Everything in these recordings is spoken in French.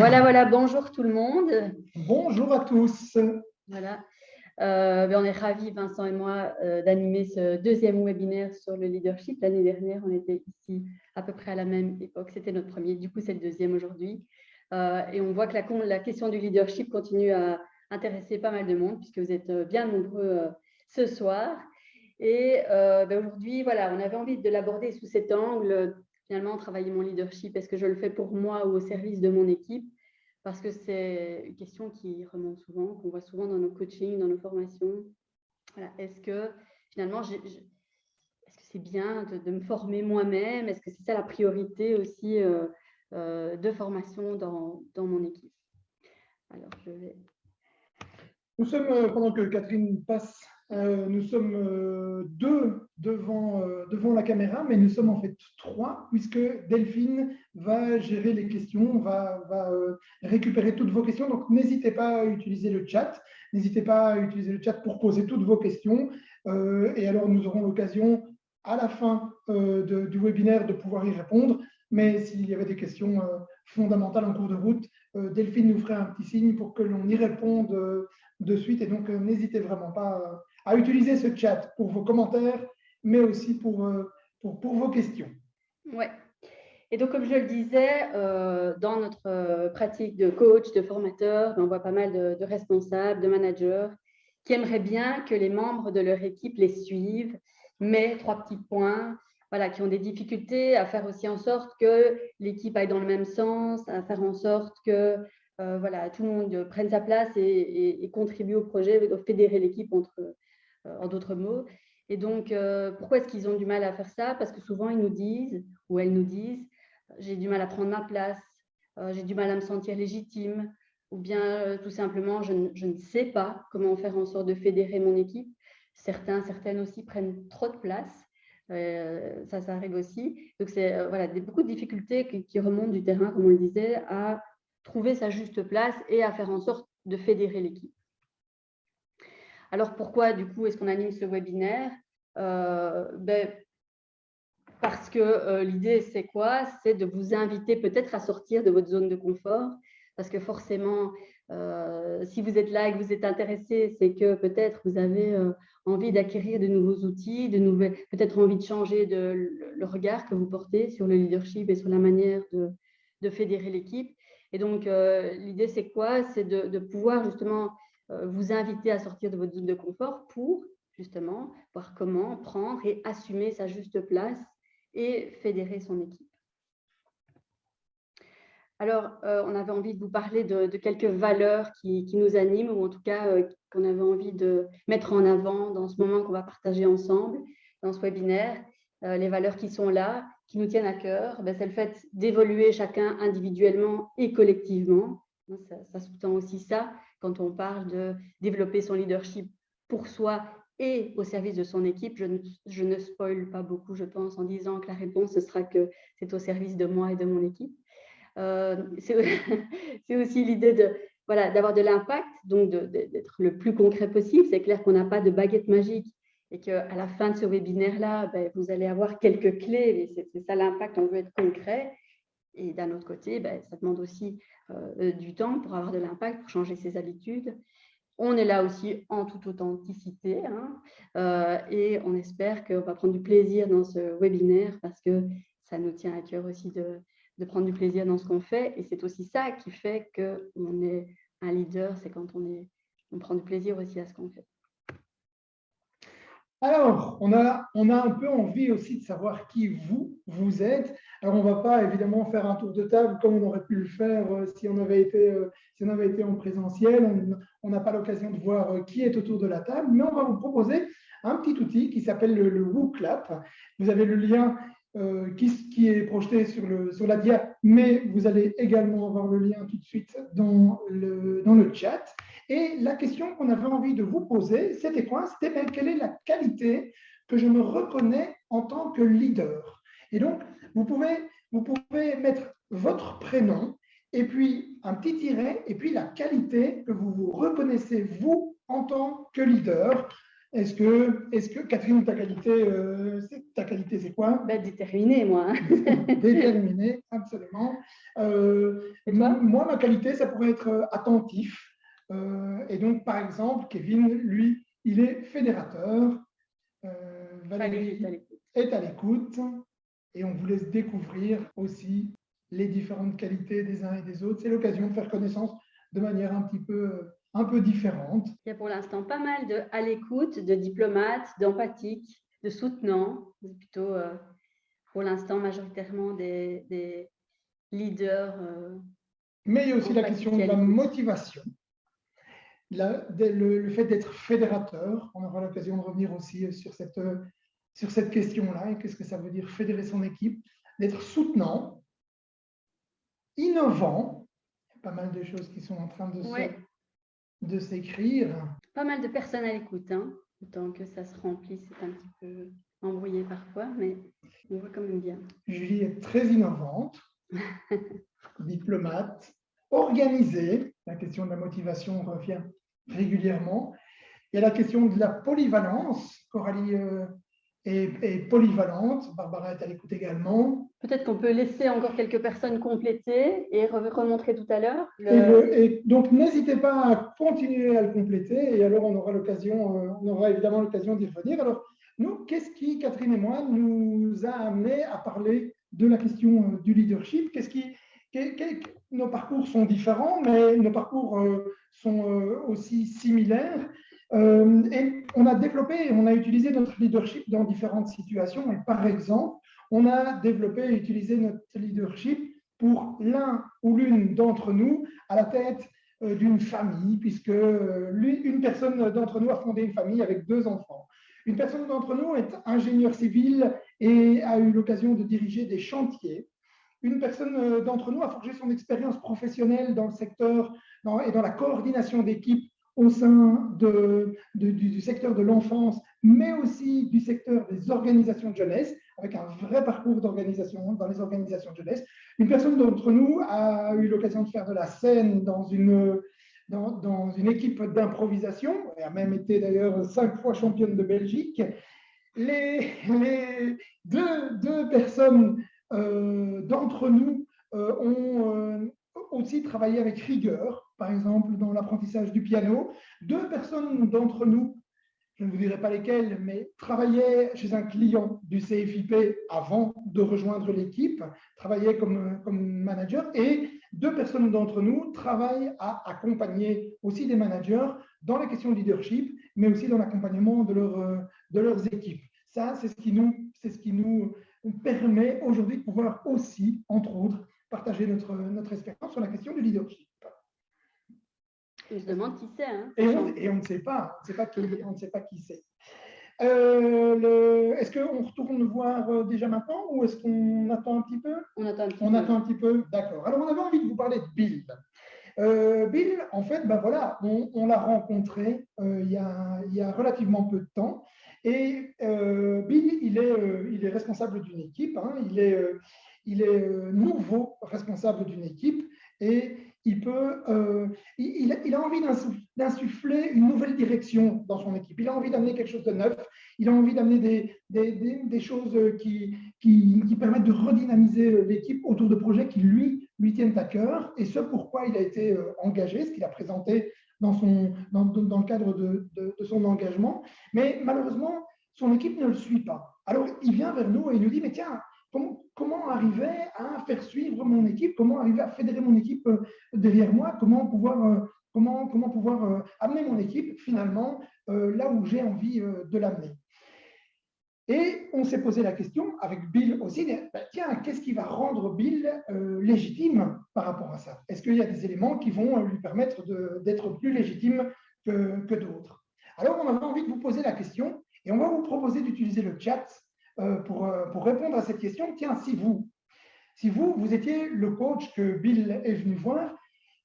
Voilà, bonjour tout le monde. Bonjour à tous. Voilà. On est ravis, Vincent et moi, d'animer ce deuxième webinaire sur le leadership. L'année dernière, on était ici à peu près à la même époque. C'était notre premier, du coup, c'est le deuxième aujourd'hui. Et on voit que la question du leadership continue à intéresser pas mal de monde, puisque vous êtes bien nombreux ce soir. Et aujourd'hui, voilà, on avait envie de l'aborder sous cet angle. Finalement, travailler mon leadership, est-ce que je le fais pour moi ou au service de mon équipe? Parce que c'est une question qui remonte souvent, qu'on voit souvent dans nos coachings, dans nos formations. Voilà. Est-ce que finalement, est-ce que c'est bien de me former moi-même? Est-ce que c'est ça la priorité aussi de formation dans mon équipe? Alors, je vais... Nous sommes, pendant que Catherine passe, nous sommes deux devant la caméra, mais nous sommes en fait trois, puisque Delphine va gérer les questions, va récupérer toutes vos questions. Donc, n'hésitez pas à utiliser le chat. N'hésitez pas à utiliser le chat pour poser toutes vos questions. Et alors, nous aurons l'occasion, à la fin du webinaire, de pouvoir y répondre. Mais s'il y avait des questions fondamentales en cours de route, Delphine nous ferait un petit signe pour que l'on y réponde de suite. Et donc, n'hésitez vraiment pas à utiliser ce chat pour vos commentaires, mais aussi pour vos questions. Ouais. Et donc, comme je le disais, dans notre pratique de coach, de formateur, on voit pas mal de responsables, de managers qui aimeraient bien que les membres de leur équipe les suivent, mais 3 petits points, voilà, qui ont des difficultés à faire aussi en sorte que l'équipe aille dans le même sens, à faire en sorte que voilà, tout le monde prenne sa place et contribue au projet, fédérer l'équipe en d'autres mots. Et donc, pourquoi est-ce qu'ils ont du mal à faire ça? Parce que souvent, ils nous disent, ou elles nous disent, j'ai du mal à prendre ma place, j'ai du mal à me sentir légitime, ou bien tout simplement, je ne sais pas comment faire en sorte de fédérer mon équipe. Certaines aussi prennent trop de place. Ça arrive aussi. Donc, c'est voilà, beaucoup de difficultés qui remontent du terrain, comme on le disait, à trouver sa juste place et à faire en sorte de fédérer l'équipe. Alors, pourquoi, du coup, est-ce qu'on anime ce webinaire? Parce que l'idée, c'est quoi? C'est de vous inviter peut-être à sortir de votre zone de confort. Parce que forcément, si vous êtes là et que vous êtes intéressé, c'est que peut-être vous avez envie d'acquérir de nouveaux outils, peut-être envie de changer le regard que vous portez sur le leadership et sur la manière de fédérer l'équipe. Et donc, l'idée, c'est quoi? C'est de pouvoir justement vous inviter à sortir de votre zone de confort pour justement voir comment prendre et assumer sa juste place et fédérer son équipe. Alors, on avait envie de vous parler de quelques valeurs qui nous animent, ou en tout cas qu'on avait envie de mettre en avant dans ce moment qu'on va partager ensemble, dans ce webinaire. Les valeurs qui sont là, qui nous tiennent à cœur, c'est le fait d'évoluer chacun individuellement et collectivement. Ça sous-tend aussi ça, quand on parle de développer son leadership pour soi et au service de son équipe. Je ne spoil pas beaucoup, je pense, en disant que la réponse, ce sera que c'est au service de moi et de mon équipe. C'est aussi l'idée d'avoir de l'impact, donc d'être le plus concret possible. C'est clair qu'on n'a pas de baguette magique et qu'à la fin de ce webinaire-là, vous allez avoir quelques clés. C'est ça l'impact, on veut être concret. Et d'un autre côté, ça demande aussi du temps pour avoir de l'impact, pour changer ses habitudes. On est là aussi en toute authenticité et on espère qu'on va prendre du plaisir dans ce webinaire parce que ça nous tient à cœur aussi de prendre du plaisir dans ce qu'on fait. Et c'est aussi ça qui fait qu'on est un leader, c'est quand on prend du plaisir aussi à ce qu'on fait. Alors, on a un peu envie aussi de savoir qui vous êtes. Alors, on ne va pas évidemment faire un tour de table comme on aurait pu le faire si on avait été en présentiel. On n'a pas l'occasion de voir qui est autour de la table, mais on va vous proposer un petit outil qui s'appelle le WooClap. Vous avez le lien qui est projeté sur la dia, mais vous allez également avoir le lien tout de suite dans le chat. Et la question qu'on avait envie de vous poser, c'était quoi? C'était quelle est la qualité que je me reconnais en tant que leader? Et donc, vous pouvez mettre votre prénom et puis un petit tiret et puis la qualité que vous vous reconnaissez, vous, en tant que leader. Catherine, ta qualité, c'est quoi? Ben, déterminée, moi. Déterminée, absolument. Et toi? Moi, ma qualité, ça pourrait être attentif. Et donc, par exemple, Kevin, lui, il est fédérateur. Valérie est à l'écoute. Et on vous laisse découvrir aussi les différentes qualités des uns et des autres. C'est l'occasion de faire connaissance de manière un peu différente. Il y a pour l'instant pas mal de à l'écoute, de diplomates, d'empathiques, de soutenants. C'est plutôt pour l'instant majoritairement des leaders. Mais il y a aussi la question de la motivation, le fait d'être fédérateur. On aura l'occasion de revenir aussi sur cette question-là et qu'est-ce que ça veut dire fédérer son équipe, d'être soutenant, innovant. Il y a pas mal de choses qui sont en train de s'écrire. Pas mal de personnes à l'écoute, hein. Autant que ça se remplit, c'est un petit peu embrouillé parfois, mais on voit quand même bien. Julie est très innovante, diplomate, organisée. La question de la motivation revient régulièrement. Il y a la question de la polyvalence. Coralie est polyvalente. Barbara est à l'écoute également. Peut-être qu'on peut laisser encore quelques personnes compléter et remontrer tout à l'heure. Et donc, n'hésitez pas à continuer à le compléter. Et alors, on aura évidemment l'occasion d'y revenir. Alors, nous, qu'est-ce qui, Catherine et moi, nous a amené à parler de la question du leadership? Nos parcours sont différents, mais nos parcours sont aussi similaires. Et on a développé, on a utilisé notre leadership dans différentes situations. Et par exemple, on a développé et utilisé notre leadership pour l'un ou l'une d'entre nous à la tête d'une famille, puisque une personne d'entre nous a fondé une famille avec 2 enfants. Une personne d'entre nous est ingénieur civil et a eu l'occasion de diriger des chantiers. Une personne d'entre nous a forgé son expérience professionnelle dans le secteur et dans la coordination d'équipes au sein du secteur de l'enfance, mais aussi du secteur des organisations de jeunesse, avec un vrai parcours d'organisation dans les organisations de jeunesse. Une personne d'entre nous a eu l'occasion de faire de la scène dans une équipe d'improvisation, et a même été d'ailleurs 5 fois championne de Belgique. Les deux personnes d'entre nous ont aussi travaillé avec rigueur, par exemple dans l'apprentissage du piano. 2 personnes d'entre nous, je ne vous dirai pas lesquelles, mais travaillaient chez un client du CFIP avant de rejoindre l'équipe, travaillaient comme manager, et 2 personnes d'entre nous travaillent à accompagner aussi des managers dans la question de leadership, mais aussi dans l'accompagnement de leurs équipes. Ça, c'est ce qui nous permet aujourd'hui de pouvoir aussi, entre autres, partager notre expérience sur la question du leadership. On se demande qui c'est. Hein, et on ne sait pas. On ne sait pas qui c'est. Est-ce qu'on retourne voir déjà maintenant ou est-ce qu'on attend un petit peu? On attend un petit peu. D'accord. Alors, on avait envie de vous parler de Bill. Bill, en fait, ben voilà, on l'a rencontré il y a relativement peu de temps. Et Bill, il est responsable d'une équipe. Hein, il est nouveau responsable d'une équipe et il a envie d'insuffler une nouvelle direction dans son équipe. Il a envie d'amener quelque chose de neuf. Il a envie d'amener des choses qui permettent de redynamiser l'équipe autour de projets qui lui tiennent à cœur. Et ce pourquoi il a été engagé, ce qu'il a présenté dans le cadre de son engagement. Mais malheureusement, son équipe ne le suit pas. Alors, il vient vers nous et il nous dit, mais tiens, comment arriver à faire suivre mon équipe, comment arriver à fédérer mon équipe derrière moi, comment pouvoir amener mon équipe finalement là où j'ai envie de l'amener. Et on s'est posé la question avec Bill aussi, tiens, qu'est-ce qui va rendre Bill légitime par rapport à ça? Est-ce qu'il y a des éléments qui vont lui permettre d'être plus légitime que d'autres? Alors, on avait envie de vous poser la question et on va vous proposer d'utiliser le chat pour répondre à cette question. Tiens, si vous étiez le coach que Bill est venu voir,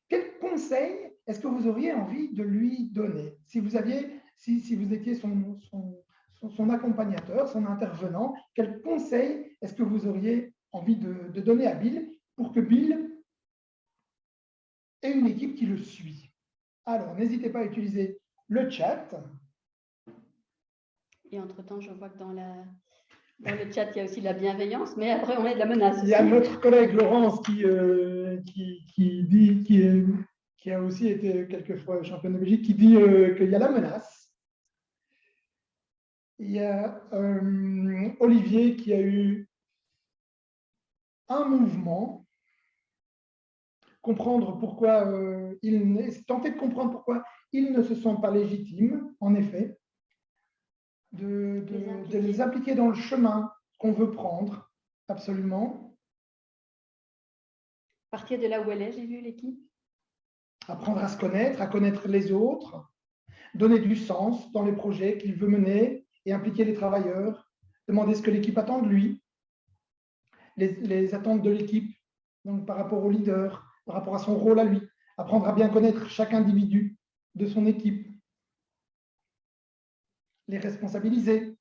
quel conseil est-ce que vous auriez envie de lui donner? Si vous étiez son accompagnateur, son intervenant, quel conseil est-ce que vous auriez envie de donner à Bill pour que Bill ait une équipe qui le suit? Alors, n'hésitez pas à utiliser le chat. Et entre-temps, je vois que dans le chat, il y a aussi de la bienveillance, mais après, on met de la menace. Il y a notre collègue Laurence qui dit, qui a aussi été quelquefois championne de Belgique, qui dit qu'il y a la menace. Il y a Olivier qui a eu un mouvement, comprendre pourquoi tenter de comprendre pourquoi ils ne se sentent pas légitimes, en effet, de les impliquer dans le chemin qu'on veut prendre, absolument. Partir de là où elle est, j'ai vu l'équipe. Apprendre à se connaître, à connaître les autres, donner du sens dans les projets qu'il veut mener et impliquer les travailleurs, demander ce que l'équipe attend de lui, les attentes de l'équipe, donc par rapport au leader, par rapport à son rôle à lui, apprendre à bien connaître chaque individu de son équipe, les responsabiliser,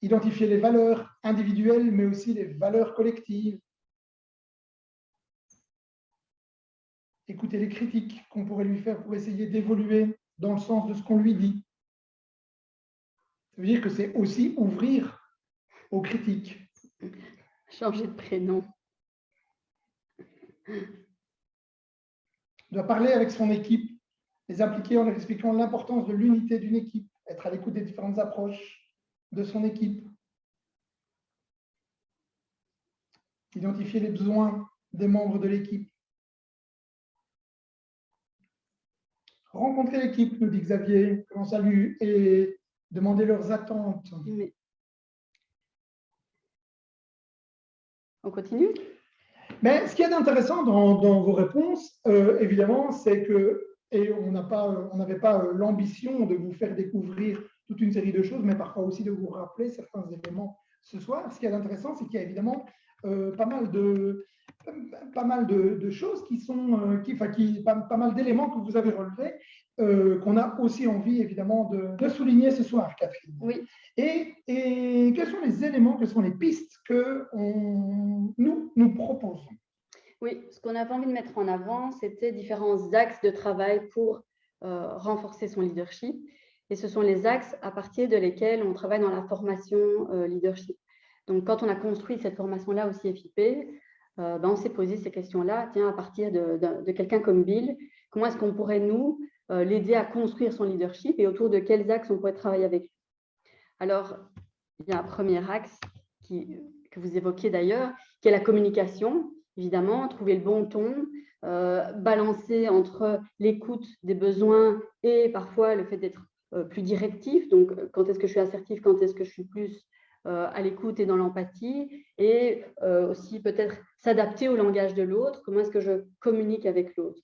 identifier les valeurs individuelles, mais aussi les valeurs collectives, écouter les critiques qu'on pourrait lui faire pour essayer d'évoluer dans le sens de ce qu'on lui dit. Ça veut dire que c'est aussi ouvrir aux critiques. Changer de prénom. Il doit parler avec son équipe, les impliquer en leur expliquant l'importance de l'unité d'une équipe, être à l'écoute des différentes approches de son équipe, identifier les besoins des membres de l'équipe. Rencontrer l'équipe, nous dit Xavier, que l'on salue, et demander leurs attentes. Mais... On continue? Mais ce qu'il y a d'intéressant dans vos réponses, évidemment, c'est que, et on n'avait pas l'ambition de vous faire découvrir toute une série de choses, mais parfois aussi de vous rappeler certains éléments ce soir. Ce qu'il y a d'intéressant, c'est qu'il y a évidemment pas mal de choses qui sont, pas mal d'éléments que vous avez relevés, qu'on a aussi envie évidemment de souligner ce soir, Catherine. Oui. Et quels sont les éléments, quelles sont les pistes que nous proposons? Oui, ce qu'on avait envie de mettre en avant, c'était différents axes de travail pour renforcer son leadership. Et ce sont les axes à partir de lesquels on travaille dans la formation leadership. Donc, quand on a construit cette formation-là au CFIP, on s'est posé ces questions-là. Tiens, à partir de quelqu'un comme Bill, comment est-ce qu'on pourrait, nous, l'aider à construire son leadership et autour de quels axes on pourrait travailler avec lui? Alors, il y a un premier axe que vous évoquiez d'ailleurs, qui est la communication. Évidemment, trouver le bon ton, balancer entre l'écoute des besoins et parfois le fait d'être plus directif. Donc, quand est-ce que je suis assertif, quand est-ce que je suis plus à l'écoute et dans l'empathie, et aussi peut-être s'adapter au langage de l'autre. Comment est-ce que je communique avec l'autre?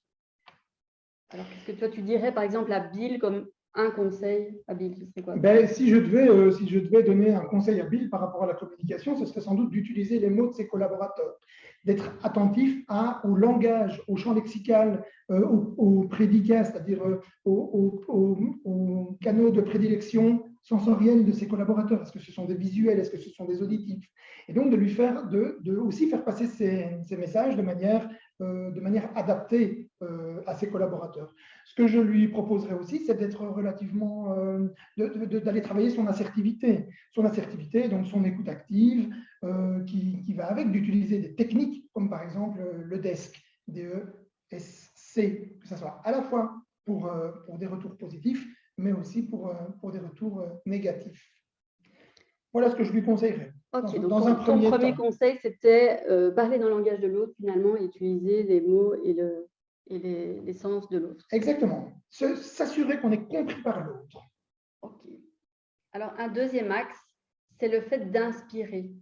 Alors, qu'est-ce que toi, tu dirais, par exemple, à Bill comme un conseil à Bill? C'est quoi? Ben, si je devais donner un conseil à Bill par rapport à la communication, ce serait sans doute d'utiliser les mots de ses collaborateurs, d'être attentif au langage, au champ lexical, aux prédicats, c'est-à-dire aux canaux de prédilection sensorielle de ses collaborateurs. Est-ce que ce sont des visuels? Est-ce que ce sont des auditifs? Et donc de lui faire, aussi faire passer ces messages de manière adaptée à ses collaborateurs. Ce que je lui proposerais aussi, c'est d'être relativement, d'aller travailler son assertivité, donc son écoute active, qui va avec, d'utiliser des techniques comme par exemple le DESC, D-E-S-C, que ce soit à la fois pour des retours positifs, mais aussi pour des retours négatifs. Voilà ce que je lui conseillerais. Ok, donc ton premier conseil, c'était parler dans le langage de l'autre finalement, et utiliser les mots et les sens de l'autre. Exactement. S'assurer qu'on est compris par l'autre. Ok. Alors, un deuxième axe, c'est le fait d'inspirer.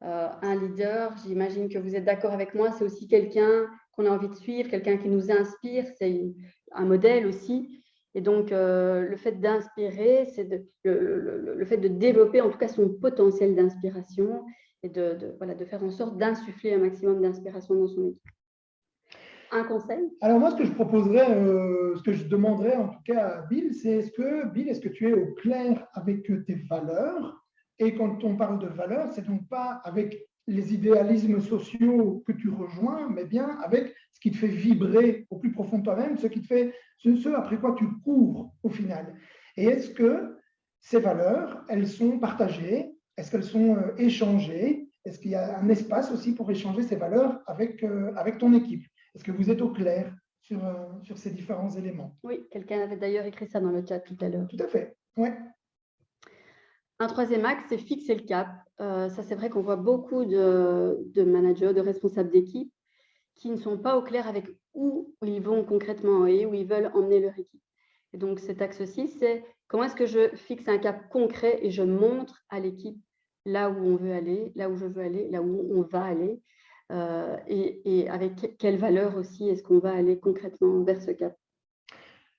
Un leader, j'imagine que vous êtes d'accord avec moi, c'est aussi quelqu'un qu'on a envie de suivre, quelqu'un qui nous inspire, c'est un modèle aussi. Et donc, le fait d'inspirer, c'est le fait de développer en tout cas son potentiel d'inspiration et de faire en sorte d'insuffler un maximum d'inspiration dans son équipe. Un conseil? Alors moi, ce que je proposerais, ce que je demanderais en tout cas à Bill, c'est est-ce que tu es au clair avec tes valeurs? Et quand on parle de valeurs, c'est donc pas avec les idéalismes sociaux que tu rejoins, mais bien avec ce qui te fait vibrer au plus profond de toi-même, ce après quoi tu cours au final. Et est-ce que ces valeurs, elles sont partagées? Est-ce qu'elles sont échangées? Est-ce qu'il y a un espace aussi pour échanger ces valeurs avec ton équipe? Est-ce que vous êtes au clair sur ces différents éléments? Oui, quelqu'un avait d'ailleurs écrit ça dans le chat tout à l'heure. Tout à fait, oui. Un troisième axe, c'est fixer le cap. Ça, c'est vrai qu'on voit beaucoup de managers, de responsables d'équipe qui ne sont pas au clair avec où ils vont concrètement et où ils veulent emmener leur équipe. Et donc, cet axe-ci, c'est comment est-ce que je fixe un cap concret et je montre à l'équipe là où on veut aller, là où je veux aller, là où on va aller, et avec quelles valeurs aussi est-ce qu'on va aller concrètement vers ce cap.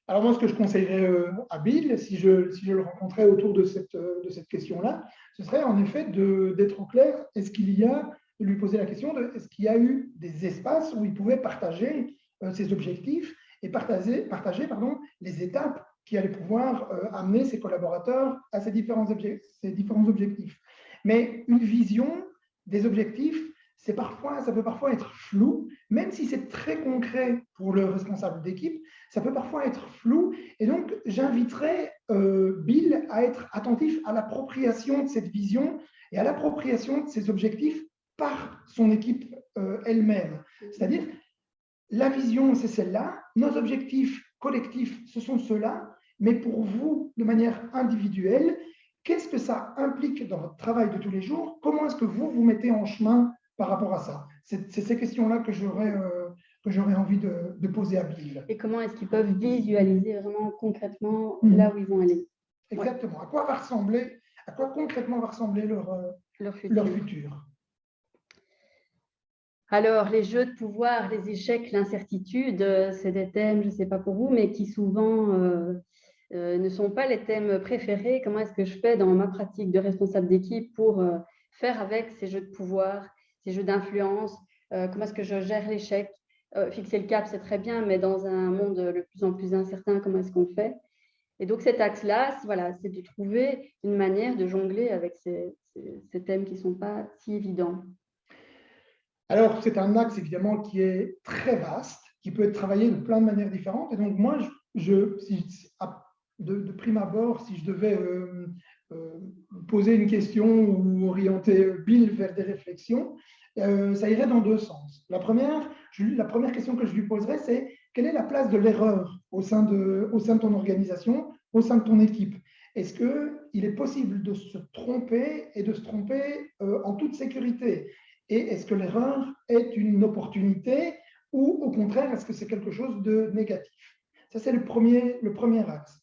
Alors moi, ce que je conseillerais à Bill, si je le rencontrais autour de cette question-là, ce serait en effet d'être au clair. Est-ce qu'il y a, de lui poser la question de est-ce qu'il y a eu des espaces où il pouvait partager ses objectifs et partager les étapes qui allaient pouvoir amener ses collaborateurs à ces différents objectifs. Mais une vision des objectifs, ça peut parfois être flou, même si c'est très concret pour le responsable d'équipe, ça peut parfois être flou. Et donc, j'inviterais Bill à être attentif à l'appropriation de cette vision et à l'appropriation de ces objectifs par son équipe elle-même. C'est-à-dire, la vision, c'est celle-là, nos objectifs collectifs, ce sont ceux-là, mais pour vous, de manière individuelle, qu'est-ce que ça implique dans votre travail de tous les jours? Comment est-ce que vous mettez en chemin par rapport à ça? C'est ces questions-là que j'aurais envie de poser à Bill. Et comment est-ce qu'ils peuvent visualiser vraiment concrètement là où ils vont aller? Exactement. Ouais. À quoi concrètement va ressembler leur futur? Alors, les jeux de pouvoir, les échecs, l'incertitude, c'est des thèmes, je ne sais pas pour vous, mais qui souvent ne sont pas les thèmes préférés. Comment est-ce que je fais dans ma pratique de responsable d'équipe pour faire avec ces jeux de pouvoir, ces jeux d'influence? Comment est-ce que je gère l'échec? Fixer le cap, c'est très bien, mais dans un monde de plus en plus incertain, comment est-ce qu'on fait? Et donc, cet axe-là, voilà, c'est de trouver une manière de jongler avec ces thèmes qui ne sont pas si évidents. Alors, c'est un axe évidemment qui est très vaste, qui peut être travaillé de plein de manières différentes. Et donc, moi, de prime abord, si je devais poser une question ou orienter Bill vers des réflexions, ça irait dans deux sens. La première question que je lui poserais, c'est quelle est la place de l'erreur au sein de ton organisation, au sein de ton équipe? Est-ce qu'il est possible de se tromper et de se tromper en toute sécurité? Et est-ce que l'erreur est une opportunité ou au contraire, est-ce que c'est quelque chose de négatif? Ça, c'est le premier axe.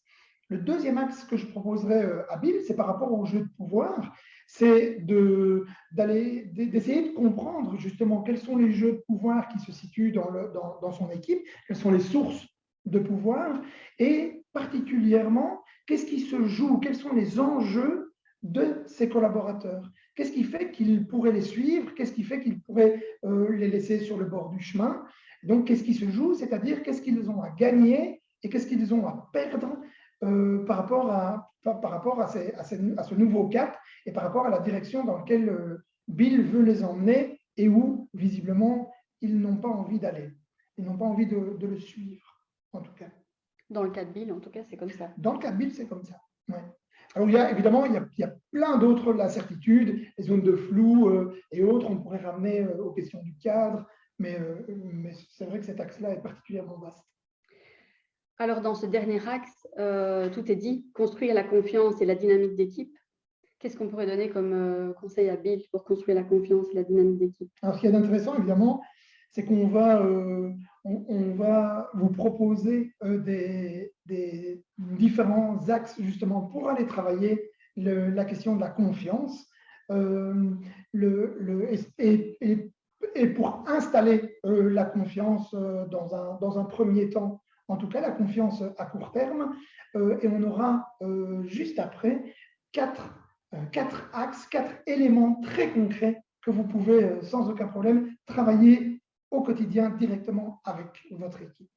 Le deuxième axe que je proposerais à Bill, c'est par rapport au jeu de pouvoir, c'est d'essayer de comprendre justement quels sont les jeux de pouvoir qui se situent dans son équipe, quelles sont les sources de pouvoir et particulièrement, qu'est-ce qui se joue, quels sont les enjeux de ses collaborateurs. Qu'est-ce qui fait qu'ils pourraient les suivre? Qu'est-ce qui fait qu'ils pourraient les laisser sur le bord du chemin? Donc, qu'est-ce qui se joue? C'est-à-dire, qu'est-ce qu'ils ont à gagner et qu'est-ce qu'ils ont à perdre par rapport à ce nouveau cap et par rapport à la direction dans laquelle Bill veut les emmener et où, visiblement, ils n'ont pas envie d'aller. Ils n'ont pas envie de le suivre, en tout cas. Dans le cas de Bill, en tout cas, c'est comme ça. Dans le cas de Bill, c'est comme ça. Ouais. Alors, il y a plein d'autres incertitudes, les zones de flou et autres. On pourrait ramener aux questions du cadre, mais c'est vrai que cet axe-là est particulièrement vaste. Alors, dans ce dernier axe, tout est dit, construire la confiance et la dynamique d'équipe. Qu'est-ce qu'on pourrait donner comme conseil à Bill pour construire la confiance et la dynamique d'équipe? Alors, ce qui est intéressant, évidemment, c'est qu'on va, on va vous proposer des différents axes justement pour aller travailler la question de la confiance et pour installer la confiance dans un premier temps, en tout cas la confiance à court terme. Et on aura juste après quatre axes, 4 éléments très concrets que vous pouvez sans aucun problème travailler au quotidien directement avec votre équipe.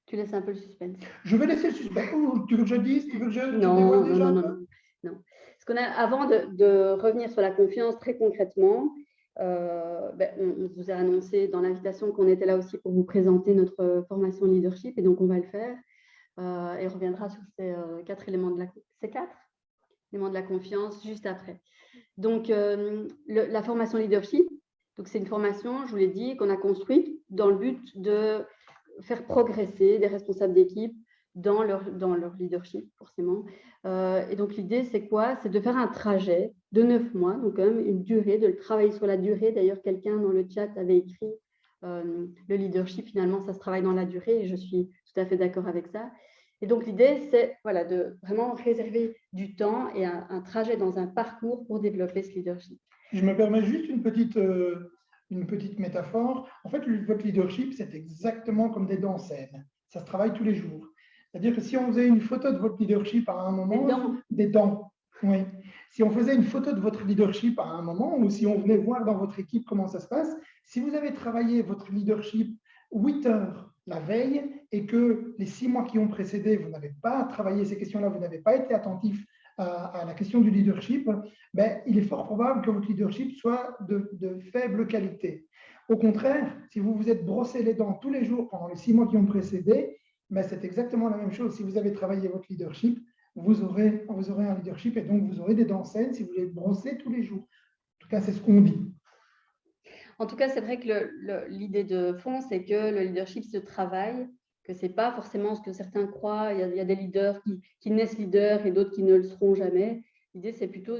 Tu laisses un peu le suspense. Je vais laisser le suspense. Tu veux que je dise? Tu veux que je non. Parce qu'on a, avant de revenir sur la confiance très concrètement, on vous a annoncé dans l'invitation qu'on était là aussi pour vous présenter notre formation leadership et donc on va le faire. et on reviendra sur ces quatre éléments de la confiance juste après. Donc, la formation leadership, c'est une formation, je vous l'ai dit, qu'on a construite dans le but de faire progresser des responsables d'équipe dans leur leadership, forcément. Et donc, l'idée, c'est quoi? C'est de faire un trajet de 9 mois, donc quand même une durée, de le travailler sur la durée. D'ailleurs, quelqu'un dans le chat avait écrit le leadership, finalement, ça se travaille dans la durée, et je suis tout à fait d'accord avec ça. Et donc, l'idée, c'est voilà, de vraiment réserver du temps et un trajet dans un parcours pour développer ce leadership. Je me permets juste une petite métaphore. En fait, votre leadership, c'est exactement comme des dents en scène. Ça se travaille tous les jours. C'est-à-dire que si on faisait une photo de votre leadership à un moment… Des dents. Oui. Si on faisait une photo de votre leadership à un moment, ou si on venait voir dans votre équipe comment ça se passe, si vous avez travaillé votre leadership 8 heures la veille et que les 6 mois qui ont précédé, vous n'avez pas travaillé ces questions-là, vous n'avez pas été attentif à la question du leadership, ben, il est fort probable que votre leadership soit de faible qualité. Au contraire, si vous vous êtes brossé les dents tous les jours pendant les 6 mois qui ont précédé, ben, c'est exactement la même chose. Si vous avez travaillé votre leadership, vous aurez un leadership et donc vous aurez des dents saines si vous les brossez tous les jours. En tout cas, c'est ce qu'on dit. En tout cas, c'est vrai que l'idée de fond, c'est que le leadership se travaille, que ce n'est pas forcément ce que certains croient. Il y a des leaders qui naissent leaders et d'autres qui ne le seront jamais. L'idée, c'est plutôt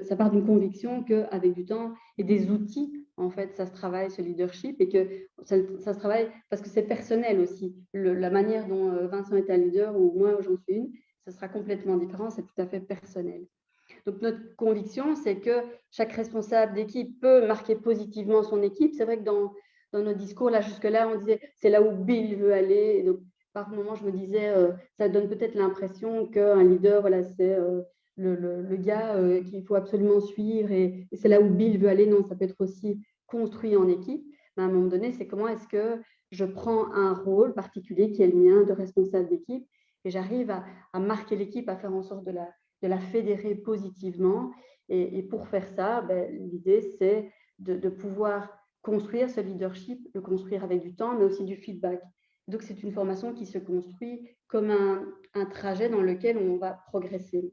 ça part d'une conviction qu'avec du temps et des outils, en fait, ça se travaille, ce leadership, et que ça se travaille parce que c'est personnel aussi. La manière dont Vincent est un leader ou moi, j'en suis une, ce sera complètement différent, c'est tout à fait personnel. Donc, notre conviction, c'est que chaque responsable d'équipe peut marquer positivement son équipe. C'est vrai que dans nos discours, là, jusque-là, on disait c'est là où Bill veut aller. Et donc, par moment, je me disais, ça donne peut-être l'impression qu'un leader, voilà, c'est le gars qu'il faut absolument suivre et c'est là où Bill veut aller. Non, ça peut être aussi construit en équipe. Mais à un moment donné, c'est comment est-ce que je prends un rôle particulier qui est le mien de responsable d'équipe et j'arrive à marquer l'équipe, à faire en sorte de la fédérer positivement. Et pour faire ça, l'idée, c'est de pouvoir construire ce leadership, le construire avec du temps, mais aussi du feedback. Donc, c'est une formation qui se construit comme un trajet dans lequel on va progresser.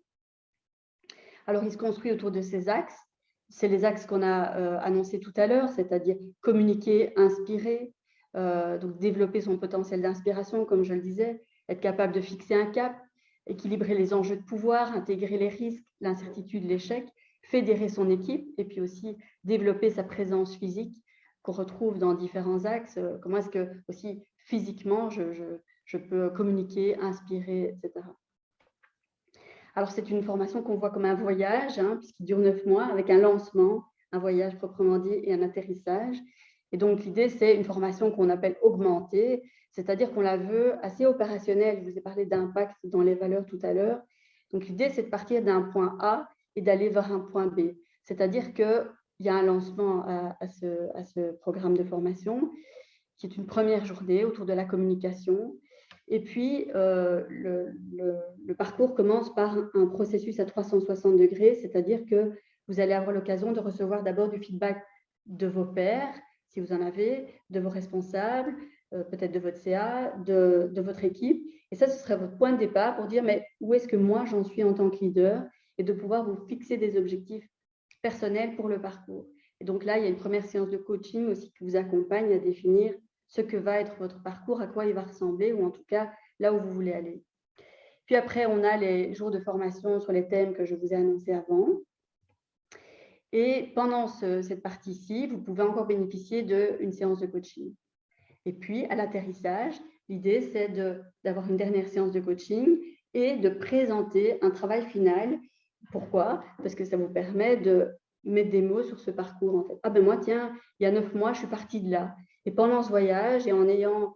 Alors, il se construit autour de ces axes. C'est les axes qu'on a annoncés tout à l'heure, c'est-à-dire communiquer, inspirer, donc développer son potentiel d'inspiration, comme je le disais, être capable de fixer un cap, équilibrer les enjeux de pouvoir, intégrer les risques, l'incertitude, l'échec, fédérer son équipe et puis aussi développer sa présence physique qu'on retrouve dans différents axes. Comment est-ce que aussi physiquement je peux communiquer, inspirer, etc. Alors, c'est une formation qu'on voit comme un voyage, puisqu'il dure 9 mois, avec un lancement, un voyage proprement dit et un atterrissage. Et donc, l'idée, c'est une formation qu'on appelle augmentée, c'est-à-dire qu'on la veut assez opérationnelle. Je vous ai parlé d'impact dans les valeurs tout à l'heure. Donc, l'idée, c'est de partir d'un point A et d'aller vers un point B. C'est-à-dire qu'il y a un lancement à ce programme de formation, qui est une première journée autour de la communication. Et puis, le parcours commence par un processus à 360 degrés, c'est-à-dire que vous allez avoir l'occasion de recevoir d'abord du feedback de vos pairs, si vous en avez, de vos responsables, peut-être de votre CA, de votre équipe. Et ça, ce serait votre point de départ pour dire, mais où est-ce que moi, j'en suis en tant que leader, et de pouvoir vous fixer des objectifs personnels pour le parcours. Et donc là, il y a une première séance de coaching aussi qui vous accompagne à définir ce que va être votre parcours, à quoi il va ressembler, ou en tout cas, là où vous voulez aller. Puis après, on a les jours de formation sur les thèmes que je vous ai annoncés avant. Et pendant cette partie-ci, vous pouvez encore bénéficier d'une séance de coaching. Et puis, à l'atterrissage, l'idée, c'est d'avoir une dernière séance de coaching et de présenter un travail final. Pourquoi? Parce que ça vous permet de mettre des mots sur ce parcours. En fait. Ah ben moi, tiens, il y a 9 mois, je suis partie de là. Et pendant ce voyage, et en ayant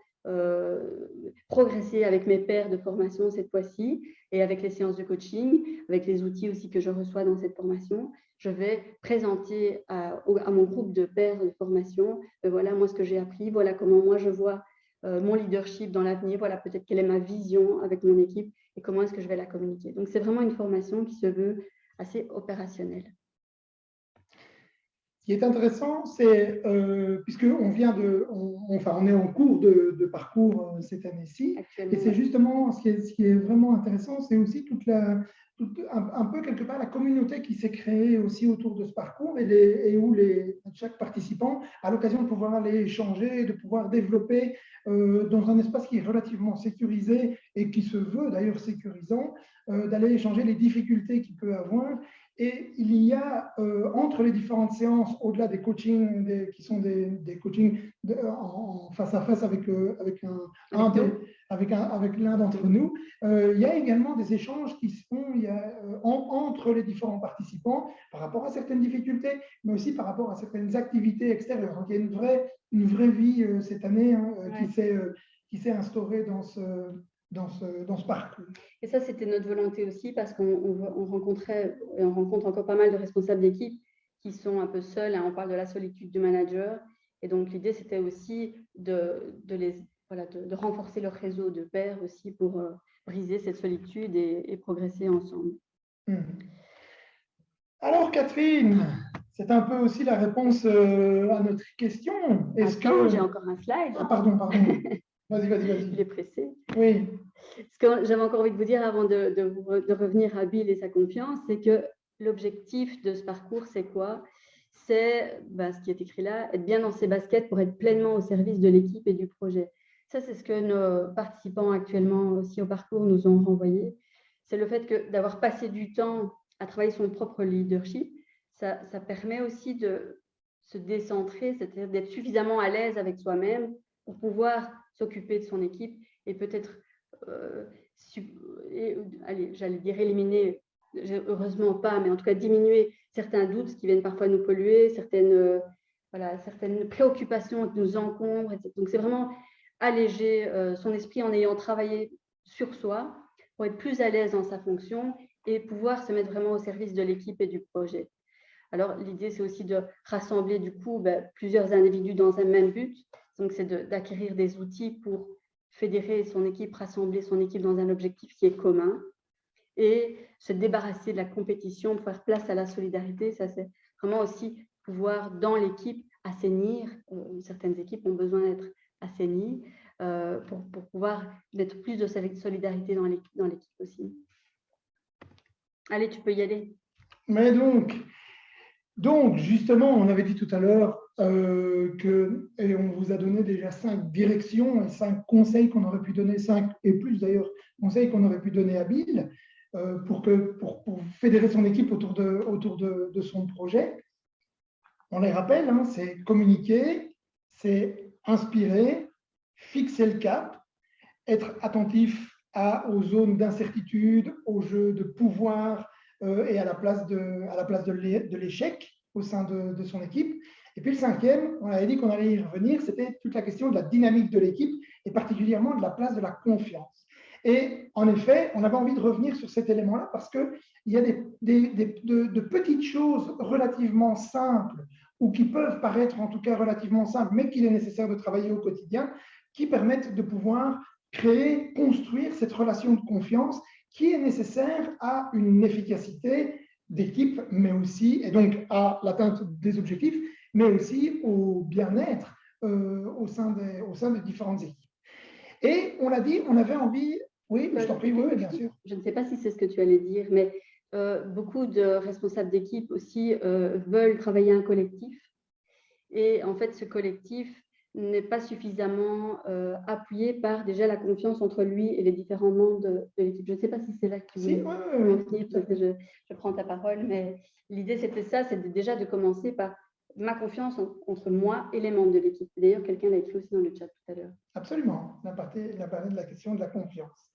progressé avec mes pairs de formation cette fois-ci, et avec les séances de coaching, avec les outils aussi que je reçois dans cette formation, je vais présenter à mon groupe de pairs de formation, voilà moi ce que j'ai appris, voilà comment moi je vois mon leadership dans l'avenir, voilà peut-être quelle est ma vision avec mon équipe et comment est-ce que je vais la communiquer. Donc, c'est vraiment une formation qui se veut assez opérationnelle. Ce qui est intéressant, c'est, puisqu'on vient on est en cours de parcours cette année-ci, et c'est justement ce qui est vraiment intéressant, c'est aussi un peu quelque part la communauté qui s'est créée aussi autour de ce parcours et où chaque participant a l'occasion de pouvoir aller échanger, de pouvoir développer dans un espace qui est relativement sécurisé et qui se veut d'ailleurs sécurisant, d'aller échanger les difficultés qu'il peut avoir. Et il y a entre les différentes séances, au-delà des coachings qui sont des coachings en face à face avec l'un d'entre nous, il y a également des échanges qui se font entre les différents participants par rapport à certaines difficultés, mais aussi par rapport à certaines activités extérieures. Donc il y a une vraie vie cette année qui s'est instaurée dans ce parcours. Et ça, c'était notre volonté aussi, parce qu'on rencontrait, et on rencontre encore pas mal de responsables d'équipe qui sont un peu seuls, hein, on parle de la solitude du manager, et donc l'idée, c'était aussi de renforcer leur réseau de pairs aussi pour briser cette solitude et progresser ensemble. Alors, Catherine, c'est un peu aussi la réponse à notre question. J'ai encore un slide. Ah, pardon. Vas-y. Il est pressé. Oui. Ce que j'avais encore envie de vous dire avant de revenir à Bill et sa confiance, c'est que l'objectif de ce parcours, c'est quoi? C'est ce qui est écrit là, être bien dans ses baskets pour être pleinement au service de l'équipe et du projet. Ça, c'est ce que nos participants actuellement aussi au parcours nous ont renvoyé. C'est le fait que d'avoir passé du temps à travailler son propre leadership, ça permet aussi de se décentrer, c'est-à-dire d'être suffisamment à l'aise avec soi-même pour pouvoir s'occuper de son équipe et peut-être, j'allais dire éliminer, heureusement pas, mais en tout cas diminuer certains doutes qui viennent parfois nous polluer, certaines préoccupations qui nous encombrent. Etc. Donc, c'est vraiment alléger son esprit en ayant travaillé sur soi pour être plus à l'aise dans sa fonction et pouvoir se mettre vraiment au service de l'équipe et du projet. Alors, l'idée, c'est aussi de rassembler du coup plusieurs individus dans un même but. Donc, c'est d'acquérir des outils pour fédérer son équipe, rassembler son équipe dans un objectif qui est commun et se débarrasser de la compétition, pour faire place à la solidarité. Ça, c'est vraiment aussi pouvoir, dans l'équipe, assainir. Certaines équipes ont besoin d'être assainies pour pouvoir mettre plus de solidarité dans l'équipe aussi. Allez, tu peux y aller. Mais donc, justement, on avait dit tout à l'heure et on vous a donné déjà 5 directions et 5 conseils qu'on aurait pu donner, 5 et plus d'ailleurs, conseils qu'on aurait pu donner à Bill pour fédérer son équipe autour de son projet. On les rappelle, hein, c'est communiquer, c'est inspirer, fixer le cap, être attentif aux zones d'incertitude, aux jeux de pouvoir et à la place de l'échec au sein de son équipe. Et puis le 5e, on avait dit qu'on allait y revenir, c'était toute la question de la dynamique de l'équipe et particulièrement de la place de la confiance. Et en effet, on avait envie de revenir sur cet élément-là parce qu'il y a de petites choses relativement simples ou qui peuvent paraître en tout cas relativement simples, mais qu'il est nécessaire de travailler au quotidien, qui permettent de pouvoir créer, construire cette relation de confiance qui est nécessaire à une efficacité d'équipe, mais aussi, et donc à l'atteinte des objectifs, mais aussi au bien-être au sein des différentes équipes. Et on l'a dit, on avait envie... Oui, je t'en prie, oui, bien sûr. Je ne sais pas si c'est ce que tu allais dire, mais beaucoup de responsables d'équipe aussi veulent travailler un collectif. Et en fait, ce collectif n'est pas suffisamment appuyé par déjà la confiance entre lui et les différents membres de l'équipe. Je ne sais pas si c'est là que tu veux en venir, parce que je prends ta parole, mais l'idée, c'était ça, c'était déjà de commencer par ma confiance entre moi et les membres de l'équipe. D'ailleurs, quelqu'un l'a écrit aussi dans le chat tout à l'heure. Absolument, il a parlé de la question de la confiance.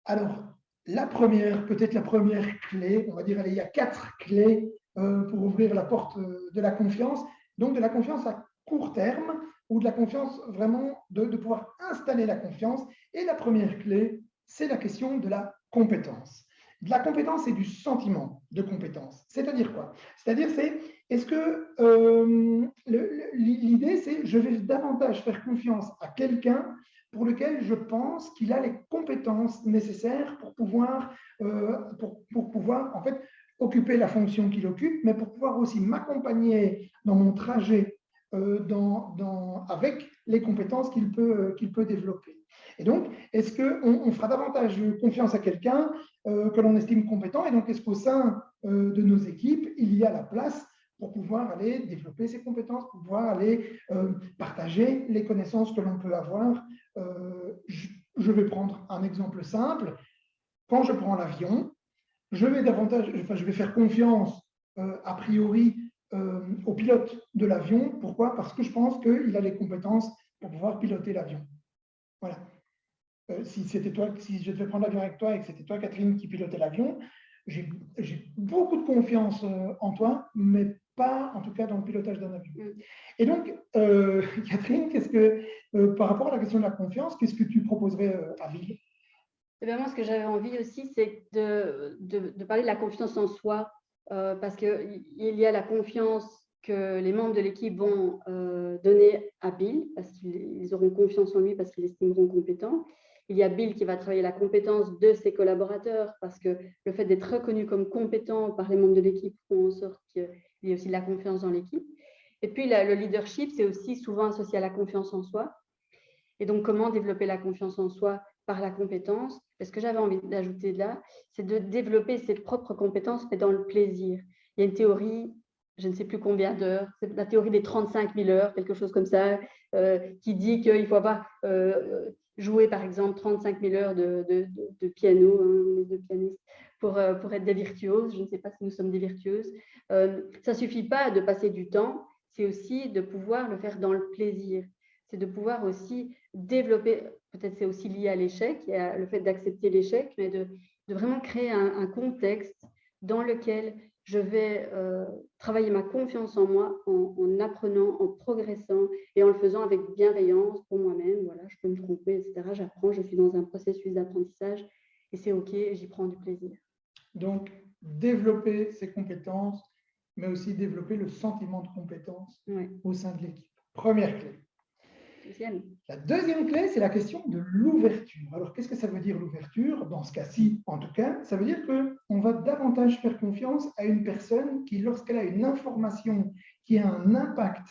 Alors, peut-être la première clé, on va dire, il y a 4 clés pour ouvrir la porte de la confiance. Donc, de la confiance à court terme ou de la confiance vraiment de pouvoir installer la confiance. Et la première clé, c'est la question de la compétence. De la compétence et du sentiment de compétence. C'est-à-dire quoi? C'est-à-dire, est-ce que l'idée, c'est je vais davantage faire confiance à quelqu'un pour lequel je pense qu'il a les compétences nécessaires pour pouvoir en fait, occuper la fonction qu'il occupe, mais pour pouvoir aussi m'accompagner dans mon trajet avec les compétences qu'il peut développer. Et donc, est-ce qu'on fera davantage confiance à quelqu'un que l'on estime compétent? Et donc, est-ce qu'au sein de nos équipes, il y a la place pour pouvoir aller développer ses compétences, pour pouvoir aller partager les connaissances que l'on peut avoir? Je vais prendre un exemple simple. Quand je prends l'avion, je vais faire confiance a priori au pilote de l'avion. Pourquoi? Parce que je pense qu'il a les compétences pour pouvoir piloter l'avion. Voilà. Si je devais prendre l'avion avec toi et que c'était toi, Catherine, qui pilotait l'avion, j'ai beaucoup de confiance en toi, mais pas en tout cas dans le pilotage d'un avion. Et donc, Catherine, par rapport à la question de la confiance, qu'est-ce que tu proposerais à Bill? Eh bien, moi, ce que j'avais envie aussi, c'est de parler de la confiance en soi, parce qu'il y a la confiance que les membres de l'équipe vont donner à Bill, parce qu'ils auront confiance en lui, parce qu'ils l'estimeront compétent. Il y a Bill qui va travailler la compétence de ses collaborateurs, parce que le fait d'être reconnu comme compétent par les membres de l'équipe font en sorte qu'il y ait aussi de la confiance dans l'équipe. Et puis, le leadership, c'est aussi souvent associé à la confiance en soi. Et donc, comment développer la confiance en soi par la compétence? Et ce que j'avais envie d'ajouter là, c'est de développer ses propres compétences, mais dans le plaisir. Il y a une théorie, je ne sais plus combien d'heures, c'est la théorie des 35 000 heures, quelque chose comme ça, qui dit qu'il faut avoir joué, par exemple, 35 000 heures de piano, hein, les deux pianistes, pour être des virtuoses. Je ne sais pas si nous sommes des virtueuses. Ça ne suffit pas de passer du temps, c'est aussi de pouvoir le faire dans le plaisir. C'est de pouvoir aussi développer, peut-être c'est aussi lié à l'échec, et à le fait d'accepter l'échec, mais de vraiment créer un contexte dans lequel je vais travailler ma confiance en moi en apprenant, en progressant et en le faisant avec bienveillance pour moi-même. Voilà, je peux me tromper, etc. J'apprends, je suis dans un processus d'apprentissage et c'est OK, et j'y prends du plaisir. Donc, développer ses compétences, mais aussi développer le sentiment de compétence au sein de l'équipe. Première clé. La deuxième clé, c'est la question de l'ouverture. Alors, qu'est-ce que ça veut dire l'ouverture? Dans ce cas-ci, en tout cas, ça veut dire qu'on va davantage faire confiance à une personne qui, lorsqu'elle a une information qui a un impact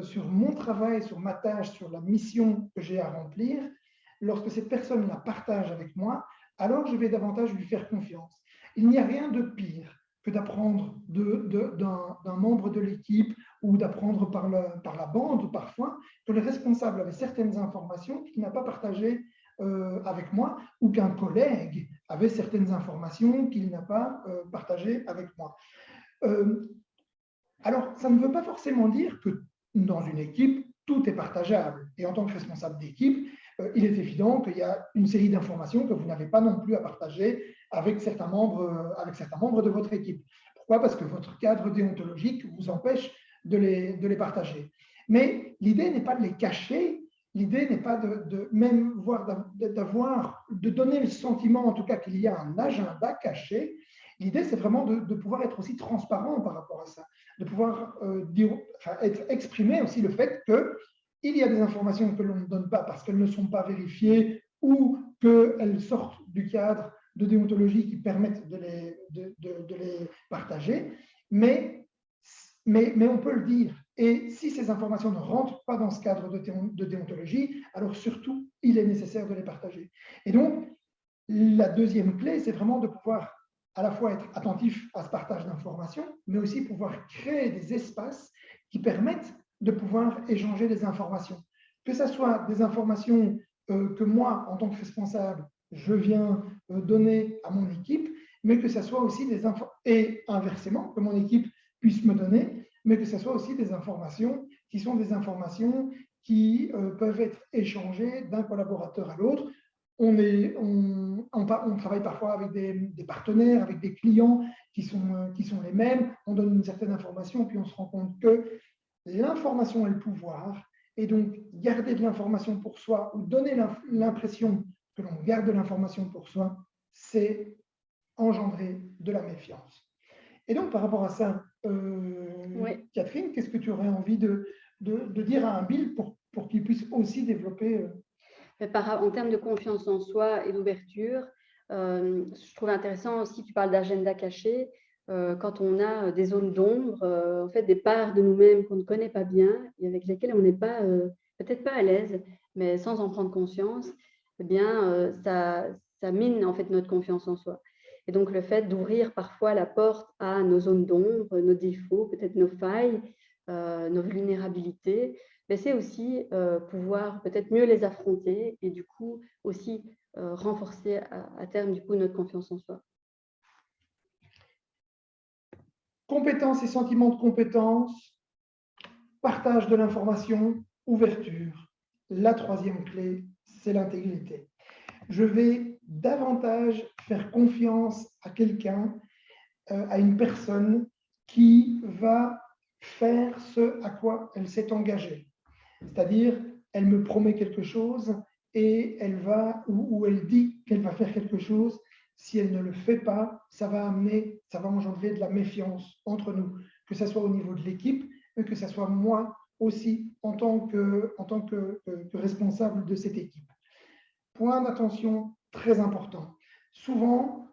sur mon travail, sur ma tâche, sur la mission que j'ai à remplir, lorsque cette personne la partage avec moi, alors je vais davantage lui faire confiance. Il n'y a rien de pire que d'apprendre d'un membre de l'équipe ou d'apprendre par la bande parfois que le responsable avait certaines informations qu'il n'a pas partagées avec moi ou qu'un collègue avait certaines informations qu'il n'a pas partagées avec moi. Alors, ça ne veut pas forcément dire que dans une équipe, tout est partageable. Et en tant que responsable d'équipe, il est évident qu'il y a une série d'informations que vous n'avez pas non plus à partager avec certains membres de votre équipe. Pourquoi? Parce que votre cadre déontologique vous empêche de les partager. Mais l'idée n'est pas de les cacher, l'idée n'est pas de donner le sentiment, en tout cas, qu'il y a un agenda caché. L'idée, c'est vraiment de pouvoir être aussi transparent par rapport à ça, de pouvoir exprimer aussi le fait qu'il y a des informations que l'on ne donne pas parce qu'elles ne sont pas vérifiées ou qu'elles sortent du cadre de déontologie qui permettent de les partager, mais on peut le dire. Et si ces informations ne rentrent pas dans ce cadre de déontologie, alors surtout, il est nécessaire de les partager. Et donc, la deuxième clé, c'est vraiment de pouvoir à la fois être attentif à ce partage d'informations, mais aussi pouvoir créer des espaces qui permettent de pouvoir échanger des informations. Que ce soit des informations que moi, en tant que responsable, je viens donner à mon équipe, mais que ce soit aussi et inversement, que mon équipe puisse me donner, mais que ce soit aussi des informations qui sont des informations qui peuvent être échangées d'un collaborateur à l'autre. On travaille parfois avec des partenaires, avec des clients qui sont les mêmes. On donne une certaine information, puis on se rend compte que l'information est le pouvoir. Et donc, garder de l'information pour soi ou donner l'impression que l'on garde de l'information pour soi, c'est engendrer de la méfiance. Et donc, par rapport à ça, Catherine, qu'est-ce que tu aurais envie de dire à un Bill pour qu'il puisse aussi développer en termes de confiance en soi et d'ouverture, je trouve intéressant aussi, tu parles d'agenda caché. quand on a des zones d'ombre, en fait, des parts de nous-mêmes qu'on ne connaît pas bien et avec lesquelles on n'est pas, peut-être pas à l'aise, mais sans en prendre conscience, eh bien, ça mine en fait notre confiance en soi. Et donc, le fait d'ouvrir parfois la porte à nos zones d'ombre, nos défauts, peut-être nos failles, nos vulnérabilités, mais c'est aussi pouvoir peut-être mieux les affronter et du coup aussi renforcer à terme du coup notre confiance en soi. Compétences et sentiments de compétence, partage de l'information, ouverture. La troisième clé, c'est l'intégrité. Je vais davantage faire confiance à quelqu'un, à une personne qui va faire ce à quoi elle s'est engagée. C'est-à-dire, elle me promet quelque chose et elle va, ou elle dit qu'elle va faire quelque chose. Si elle ne le fait pas, ça va engendrer de la méfiance entre nous, que ce soit au niveau de l'équipe, mais que ce soit moi aussi en tant que responsable de cette équipe. Point d'attention très important. Souvent,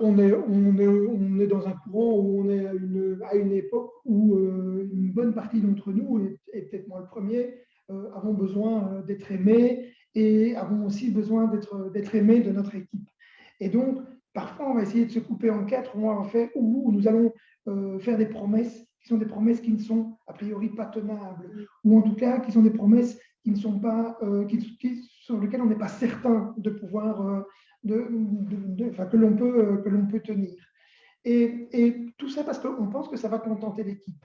on est dans un courant où on est à une époque où une bonne partie d'entre nous, et peut-être moi le premier, avons besoin d'être aimés et avons aussi besoin d'être aimés de notre équipe. Et donc, parfois, on va essayer de se couper en quatre, où nous allons faire des promesses qui sont des promesses qui ne sont a priori pas tenables, ou en tout cas qui sont des promesses qui ne sont pas, sur lesquelles on n'est pas certain de pouvoir que l'on peut tenir. Et tout ça parce qu'on pense que ça va contenter l'équipe.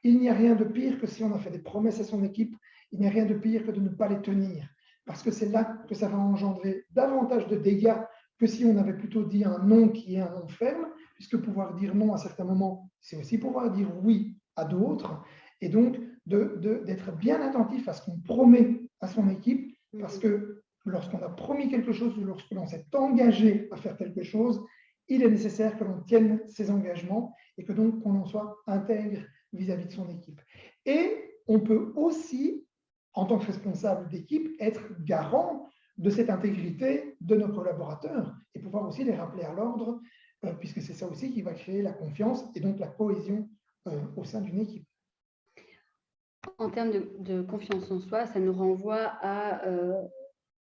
Il n'y a rien de pire que si on a fait des promesses à son équipe, il n'y a rien de pire que de ne pas les tenir, parce que c'est là que ça va engendrer davantage de dégâts que si on avait plutôt dit un non qui est un non ferme, puisque pouvoir dire non à certains moments, c'est aussi pouvoir dire oui à d'autres, et donc d'être bien attentif à ce qu'on promet à son équipe, parce que lorsqu'on a promis quelque chose ou lorsque l'on s'est engagé à faire quelque chose, il est nécessaire que l'on tienne ses engagements et que donc qu'on en soit intègre vis-à-vis de son équipe. Et on peut aussi, en tant que responsable d'équipe, être garant de cette intégrité de nos collaborateurs et pouvoir aussi les rappeler à l'ordre, puisque c'est ça aussi qui va créer la confiance et donc la cohésion au sein d'une équipe. En termes de confiance en soi, ça nous renvoie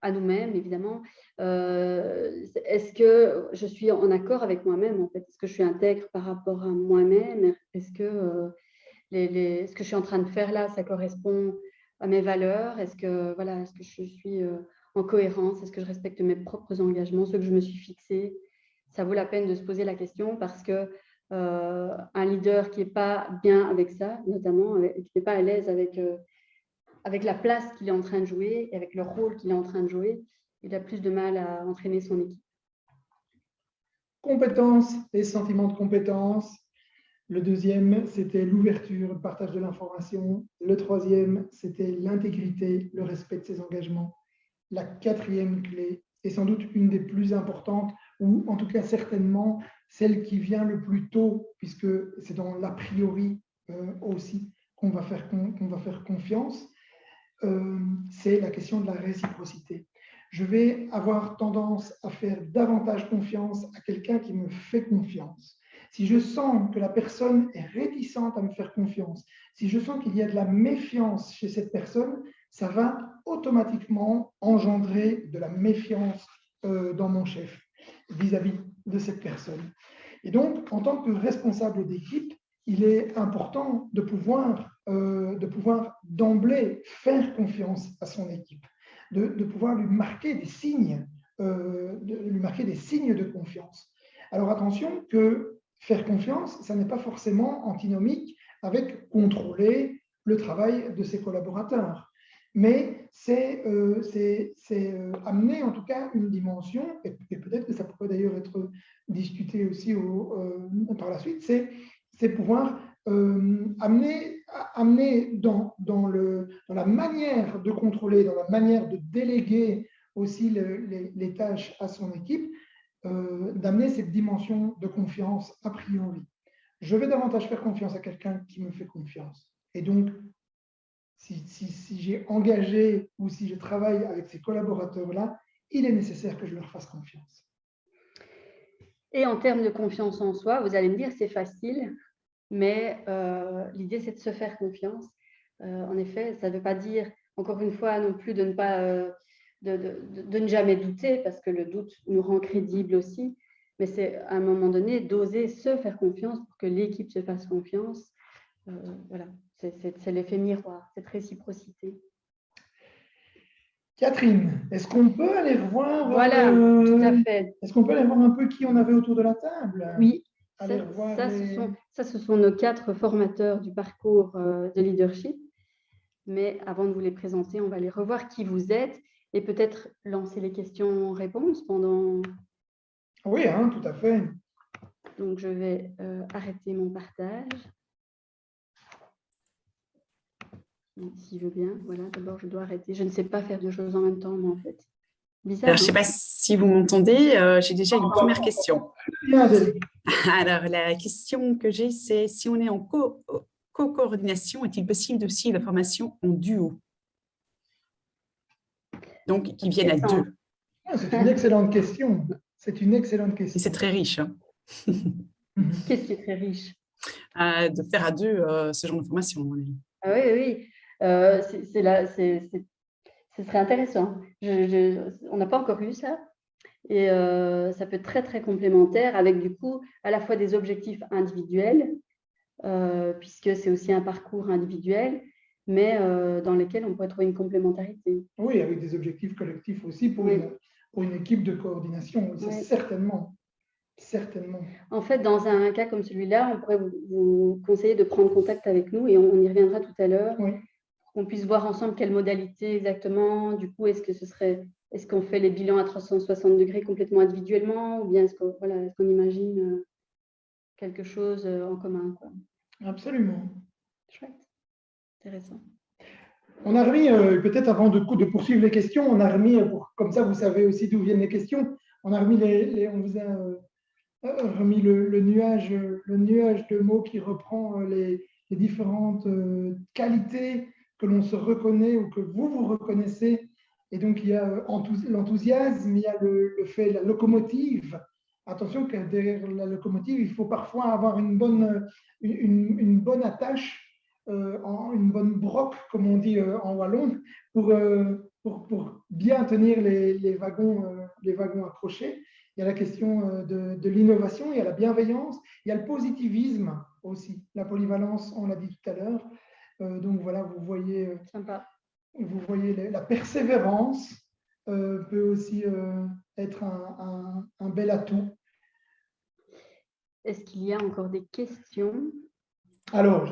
à nous-mêmes, évidemment. Est-ce que je suis en accord avec moi-même, en fait? Est-ce que je suis intègre par rapport à moi-même? Est-ce que, ce que je suis en train de faire là, ça correspond à mes valeurs? Est-ce que je suis en cohérence? Est-ce que je respecte mes propres engagements, ceux que je me suis fixés? Ça vaut la peine de se poser la question parce que un leader qui n'est pas bien avec ça, notamment, qui n'est pas à l'aise avec la place qu'il est en train de jouer et avec le rôle qu'il est en train de jouer, il a plus de mal à entraîner son équipe. Compétences et sentiments de compétence. Le deuxième, c'était l'ouverture, le partage de l'information. Le troisième, c'était l'intégrité, le respect de ses engagements. La quatrième clé est sans doute une des plus importantes, ou en tout cas certainement celle qui vient le plus tôt, puisque c'est dans l'a priori aussi qu'on va faire confiance. C'est la question de la réciprocité. Je vais avoir tendance à faire davantage confiance à quelqu'un qui me fait confiance. Si je sens que la personne est réticente à me faire confiance, si je sens qu'il y a de la méfiance chez cette personne, ça va automatiquement engendrer de la méfiance dans mon chef vis-à-vis de cette personne. Et donc, en tant que responsable d'équipe, il est important de pouvoir d'emblée faire confiance à son équipe, de pouvoir lui marquer des signes, de confiance. Alors attention que faire confiance, ça n'est pas forcément antinomique avec contrôler le travail de ses collaborateurs. Mais c'est amener en tout cas une dimension, et peut-être que ça pourrait d'ailleurs être discuté aussi par la suite, c'est pouvoir amener dans la manière de contrôler, dans la manière de déléguer aussi les tâches à son équipe, d'amener cette dimension de confiance a priori. Je vais davantage faire confiance à quelqu'un qui me fait confiance. Et donc, si j'ai engagé ou si je travaille avec ces collaborateurs-là, il est nécessaire que je leur fasse confiance. Et en termes de confiance en soi, vous allez me dire c'est facile, mais l'idée c'est de se faire confiance. En effet, ça ne veut pas dire, encore une fois, non plus de ne pas de ne jamais douter, parce que le doute nous rend crédibles aussi. Mais c'est à un moment donné d'oser se faire confiance pour que l'équipe se fasse confiance. Voilà, c'est l'effet miroir, cette réciprocité. Catherine, est-ce qu'on peut aller revoir Voilà, tout à fait. Est-ce qu'on peut aller voir un peu qui on avait autour de la table? Oui, Aller revoir ce sont nos 4 formateurs du parcours de leadership. Mais avant de vous les présenter, on va aller revoir qui vous êtes et peut-être lancer les questions-réponses pendant... Oui, hein, tout à fait. Donc, je vais arrêter mon partage. S'il veut bien, voilà, d'abord je dois arrêter. Je ne sais pas faire deux choses en même temps, mais en fait, bizarre. Alors, je ne sais pas si vous m'entendez, j'ai déjà une première question. Alors, la question que j'ai, c'est si on est en co-coordination, est-il possible de suivre la formation en duo? Donc, qui viennent à 2. C'est une excellente question. C'est une excellente question. Et c'est très riche. Hein. Qu'est-ce qui est très riche? De faire à 2 ce genre de formation. Ah oui, oui. Ce serait intéressant. On n'a pas encore eu ça. Et ça peut être très, très complémentaire avec du coup à la fois des objectifs individuels, puisque c'est aussi un parcours individuel, mais dans lesquels on pourrait trouver une complémentarité. Oui, avec des objectifs collectifs aussi pour une équipe de coordination. Oui. Certainement. Certainement. En fait, dans un cas comme celui-là, on pourrait vous conseiller de prendre contact avec nous et on y reviendra tout à l'heure. Oui. Pour qu'on puisse voir ensemble quelle modalité exactement. Du coup, est-ce qu'on fait les bilans à 360 degrés complètement individuellement ou bien est-ce qu'on imagine quelque chose en commun, quoi. Absolument. Chouette. Intéressant. On a remis, peut-être avant de poursuivre les questions, on a remis, comme ça vous savez aussi d'où viennent les questions, on a remis on vous a remis le nuage de mots qui reprend les différentes qualités que l'on se reconnaît ou que vous reconnaissez. Et donc, il y a l'enthousiasme, il y a le fait, la locomotive. Attention que derrière la locomotive, il faut parfois avoir une bonne attache, une bonne broque, comme on dit en wallon, pour bien tenir les wagons accrochés. Il y a la question de l'innovation, il y a la bienveillance, il y a le positivisme aussi, la polyvalence, on l'a dit tout à l'heure. Donc voilà, vous voyez la persévérance peut aussi être un bel atout. Est-ce qu'il y a encore des questions? Alors,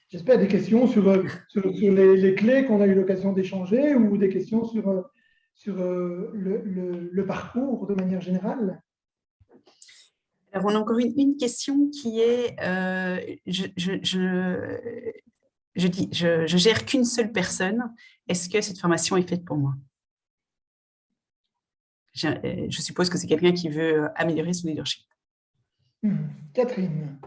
j'espère des questions sur les clés qu'on a eu l'occasion d'échanger ou des questions sur le parcours de manière générale. Alors, on a encore une question qui est, je gère qu'une seule personne. Est-ce que cette formation est faite pour moi? Je suppose que c'est quelqu'un qui veut améliorer son leadership. Catherine.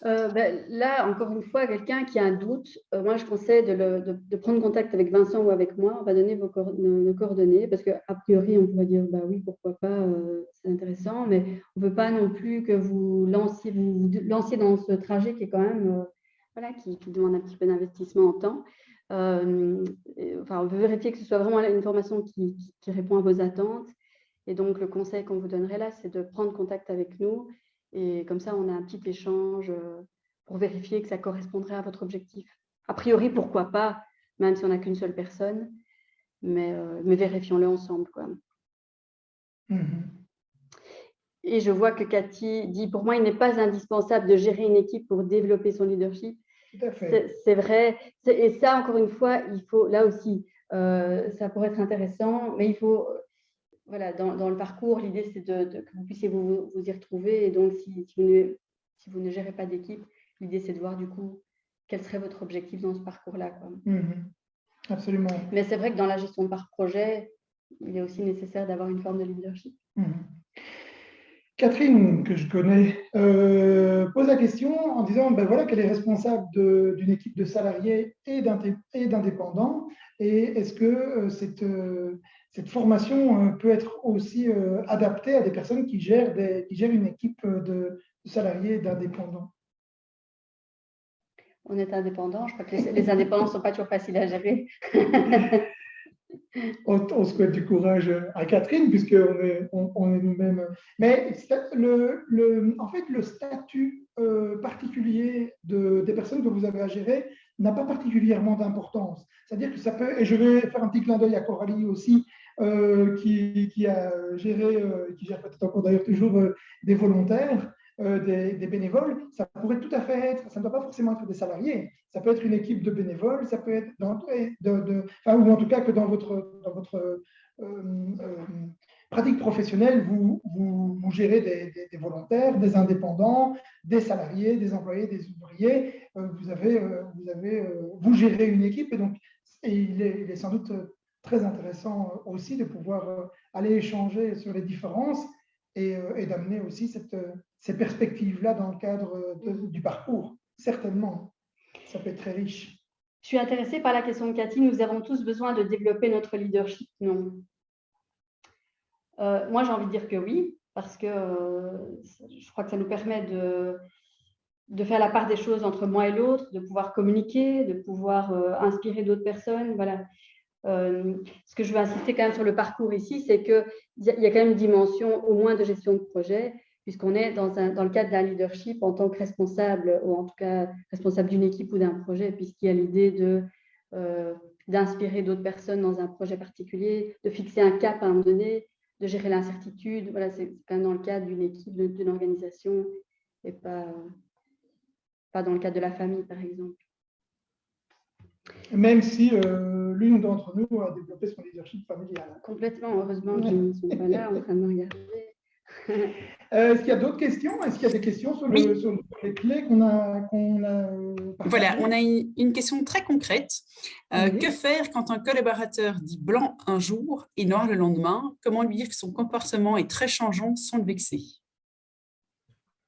Là, encore une fois, quelqu'un qui a un doute, moi je conseille de prendre contact avec Vincent ou avec moi. On va donner nos coordonnées parce qu'a priori, on pourrait dire bah oui, pourquoi pas, c'est intéressant, mais on ne veut pas non plus que vous lanciez dans ce trajet qui est quand même, qui demande un petit peu d'investissement en temps. On veut vérifier que ce soit vraiment une formation qui répond à vos attentes. Et donc, le conseil qu'on vous donnerait là, c'est de prendre contact avec nous. Et comme ça, on a un petit échange pour vérifier que ça correspondrait à votre objectif. A priori, pourquoi pas, même si on n'a qu'une seule personne, mais vérifions-le ensemble, quoi. Et je vois que Cathy dit, pour moi, il n'est pas indispensable de gérer une équipe pour développer son leadership. Tout à fait. C'est vrai. Et ça, encore une fois, il faut, là aussi, ça pourrait être intéressant, mais il faut... dans le parcours, l'idée, c'est que vous puissiez vous y retrouver. Et donc, si vous ne gérez pas d'équipe, l'idée, c'est de voir du coup quel serait votre objectif dans ce parcours-là, quoi. Absolument. Mais c'est vrai que dans la gestion par projet, il est aussi nécessaire d'avoir une forme de leadership. Catherine, que je connais, pose la question en disant qu'elle est responsable d'une équipe de salariés et d'indépendants. Et est-ce que cette formation peut être aussi adaptée à des personnes qui gèrent une équipe de salariés et d'indépendants. On est indépendant, je crois que les indépendants ne sont pas toujours faciles à gérer. On souhaite du courage à Catherine, puisqu'on est nous-mêmes. Mais en fait, le statut particulier des personnes que vous avez à gérer n'a pas particulièrement d'importance. C'est-à-dire que ça peut, et je vais faire un petit clin d'œil à Coralie aussi, qui a géré, qui gère peut-être encore d'ailleurs toujours des volontaires, des bénévoles. Ça pourrait tout à fait être, ça ne doit pas forcément être des salariés, ça peut être une équipe de bénévoles, ça peut être ou en tout cas que dans votre pratique professionnelle, vous gérez des volontaires, des indépendants, des salariés, des employés, des ouvriers, vous gérez une équipe, et donc il est sans doute très intéressant aussi de pouvoir aller échanger sur les différences et d'amener aussi ces perspectives-là dans le cadre du parcours. Certainement, ça peut être très riche. Je suis intéressée par la question de Cathy. Nous avons tous besoin de développer notre leadership, non? Moi, j'ai envie de dire que oui, parce que je crois que ça nous permet de faire la part des choses entre moi et l'autre, de pouvoir communiquer, de pouvoir inspirer d'autres personnes. Voilà. Ce que je veux insister quand même sur le parcours ici, c'est qu'il y a quand même une dimension au moins de gestion de projet, puisqu'on est dans le cadre d'un leadership en tant que responsable, ou en tout cas responsable d'une équipe ou d'un projet, puisqu'il y a l'idée d'inspirer d'autres personnes dans un projet particulier, de fixer un cap à un moment donné, de gérer l'incertitude. Voilà, c'est quand même dans le cadre d'une équipe, d'une organisation, et pas dans le cadre de la famille, par exemple. Même si l'une d'entre nous a développé son leadership familial. Complètement, heureusement qu'ils ne sont pas là en train de me regarder. Est-ce qu'il y a d'autres questions? Est-ce qu'il y a des questions sur les clés qu'on a Voilà, on a une question très concrète. Oui. Que faire quand un collaborateur dit blanc un jour et noir le lendemain? Comment lui dire que son comportement est très changeant sans le vexer?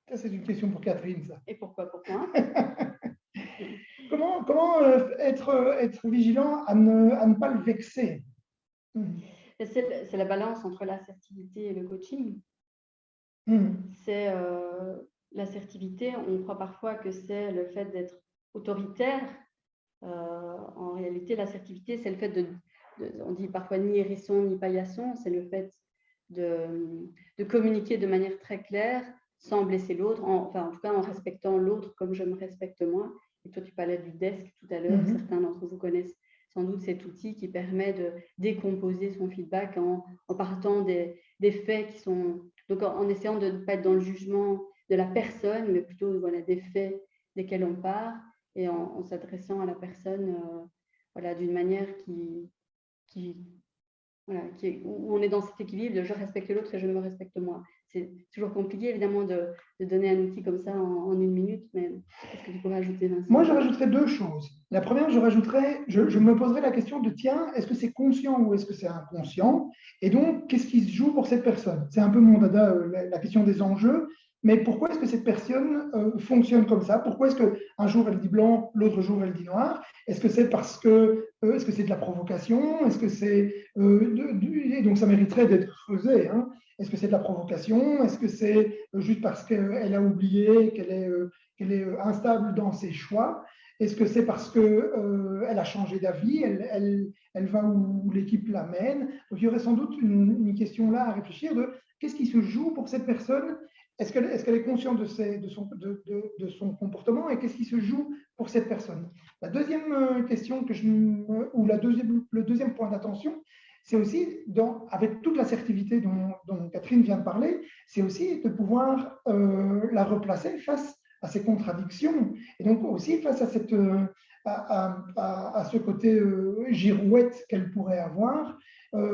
Ça, c'est une question pour Catherine, ça. Et pourquoi Comment être vigilant à ne pas le vexer? C'est la balance entre l'assertivité et le coaching. C'est l'assertivité, on croit parfois que c'est le fait d'être autoritaire. En réalité, l'assertivité, c'est le fait on dit parfois ni hérisson ni paillasson, c'est le fait de communiquer de manière très claire, sans blesser l'autre, en tout cas en respectant l'autre comme je me respecte moi. Et toi, tu parlais du desk tout à l'heure. Certains d'entre vous connaissent sans doute cet outil qui permet de décomposer son feedback en partant des faits qui sont... Donc, en essayant de ne pas être dans le jugement de la personne, mais plutôt des faits desquels on part, et en s'adressant à la personne d'une manière où on est dans cet équilibre de je respecte l'autre et je me respecte moi. C'est toujours compliqué, évidemment, de donner un outil comme ça en une minute, mais qu'est-ce que tu pourrais ajouter, Vincent? Moi, je rajouterais deux choses. La première, je me poserais la question de, tiens, est-ce que c'est conscient ou est-ce que c'est inconscient? Et donc, qu'est-ce qui se joue pour cette personne? C'est un peu mon dada, la question des enjeux. Mais pourquoi est-ce que cette personne fonctionne comme ça? Pourquoi est-ce qu'un jour elle dit blanc, l'autre jour elle dit noir? Est-ce que c'est parce que est-ce que c'est de la provocation? Est-ce que c'est et donc ça mériterait d'être creusé, hein? Est-ce que c'est de la provocation? Est-ce que c'est juste parce qu'elle a oublié qu'elle est instable dans ses choix? Est-ce que c'est parce qu'elle a changé d'avis? Elle va où l'équipe l'amène? Donc il y aurait sans doute une question là à réfléchir de qu'est-ce qui se joue pour cette personne? Est-ce qu'elle est consciente de son comportement et qu'est-ce qui se joue pour cette personne? La deuxième question le deuxième point d'attention, c'est aussi, avec toute l'assertivité dont Catherine vient de parler, c'est aussi de pouvoir la replacer face à ces contradictions et donc aussi face à ce côté girouette qu'elle pourrait avoir,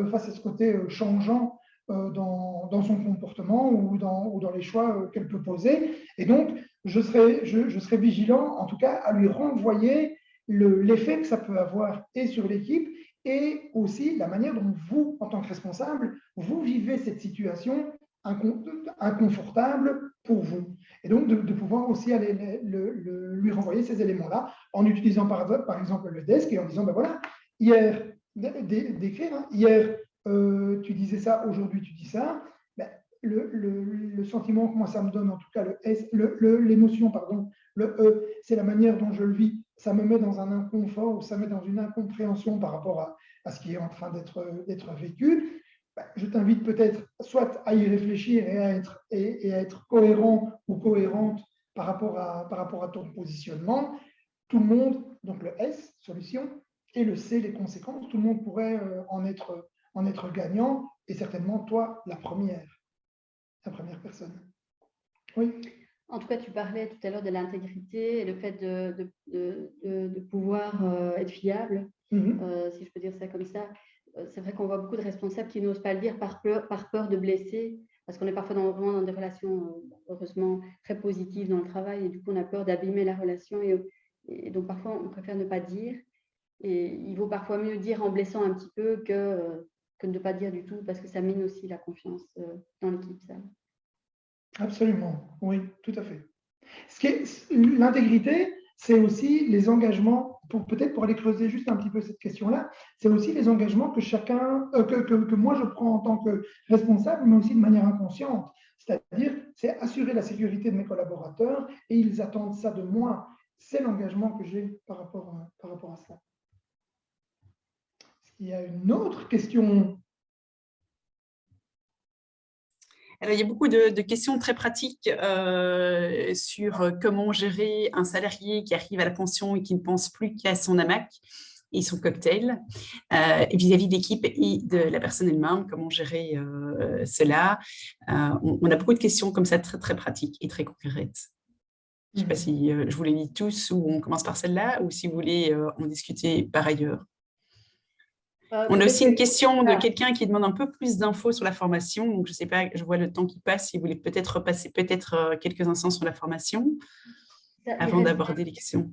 face à ce côté changeant dans son comportement ou dans les choix qu'elle peut poser. Et donc, je serai vigilant, en tout cas, à lui renvoyer l'effet que ça peut avoir et sur l'équipe et aussi la manière dont vous, en tant que responsable, vous vivez cette situation inconfortable pour vous. Et donc, de pouvoir aussi aller lui renvoyer ces éléments-là en utilisant par exemple le desk et en disant, ben voilà, hier, d'écrire, hein, hier, tu disais ça, aujourd'hui tu dis ça, ben, le sentiment que moi ça me donne, en tout cas l'émotion, pardon, le E, c'est la manière dont je le vis. Ça me met dans un inconfort ou ça me met dans une incompréhension par rapport à ce qui est en train d'être vécu. Ben, je t'invite peut-être soit à y réfléchir et à être cohérent ou cohérente par rapport à ton positionnement. Tout le monde, donc le S, solution, et le C, les conséquences, tout le monde pourrait en être gagnant, et certainement toi, la première personne. Oui. En tout cas, tu parlais tout à l'heure de l'intégrité et le fait de pouvoir être fiable, si je peux dire ça comme ça. C'est vrai qu'on voit beaucoup de responsables qui n'osent pas le dire par peur de blesser, parce qu'on est parfois vraiment dans des relations, heureusement, très positives dans le travail, et du coup, on a peur d'abîmer la relation, et donc parfois, on préfère ne pas dire. Et il vaut parfois mieux dire en blessant un petit peu que de ne pas dire du tout, parce que ça mine aussi la confiance dans l'équipe. Ça. Absolument, oui, tout à fait. L'intégrité, c'est aussi les engagements, peut-être pour aller creuser juste un petit peu cette question-là, c'est aussi les engagements que chacun, que moi je prends en tant que responsable, mais aussi de manière inconsciente. C'est-à-dire, c'est assurer la sécurité de mes collaborateurs et ils attendent ça de moi. C'est l'engagement que j'ai par rapport à ça. Est-ce qu'il y a une autre question ? Alors, il y a beaucoup de questions très pratiques sur comment gérer un salarié qui arrive à la pension et qui ne pense plus qu'à son hamac et son cocktail, vis-à-vis de l'équipe et de la personne elle-même, comment gérer cela. On a beaucoup de questions comme ça, très, très pratiques et très concrètes. Je ne sais pas si je vous les lis tous ou on commence par celle-là ou si vous voulez en discuter par ailleurs. On a aussi une question de quelqu'un qui demande un peu plus d'infos sur la formation. Donc, je ne sais pas, je vois le temps qui passe. Si vous voulez peut-être repasser quelques instants sur la formation avant d'aborder les questions.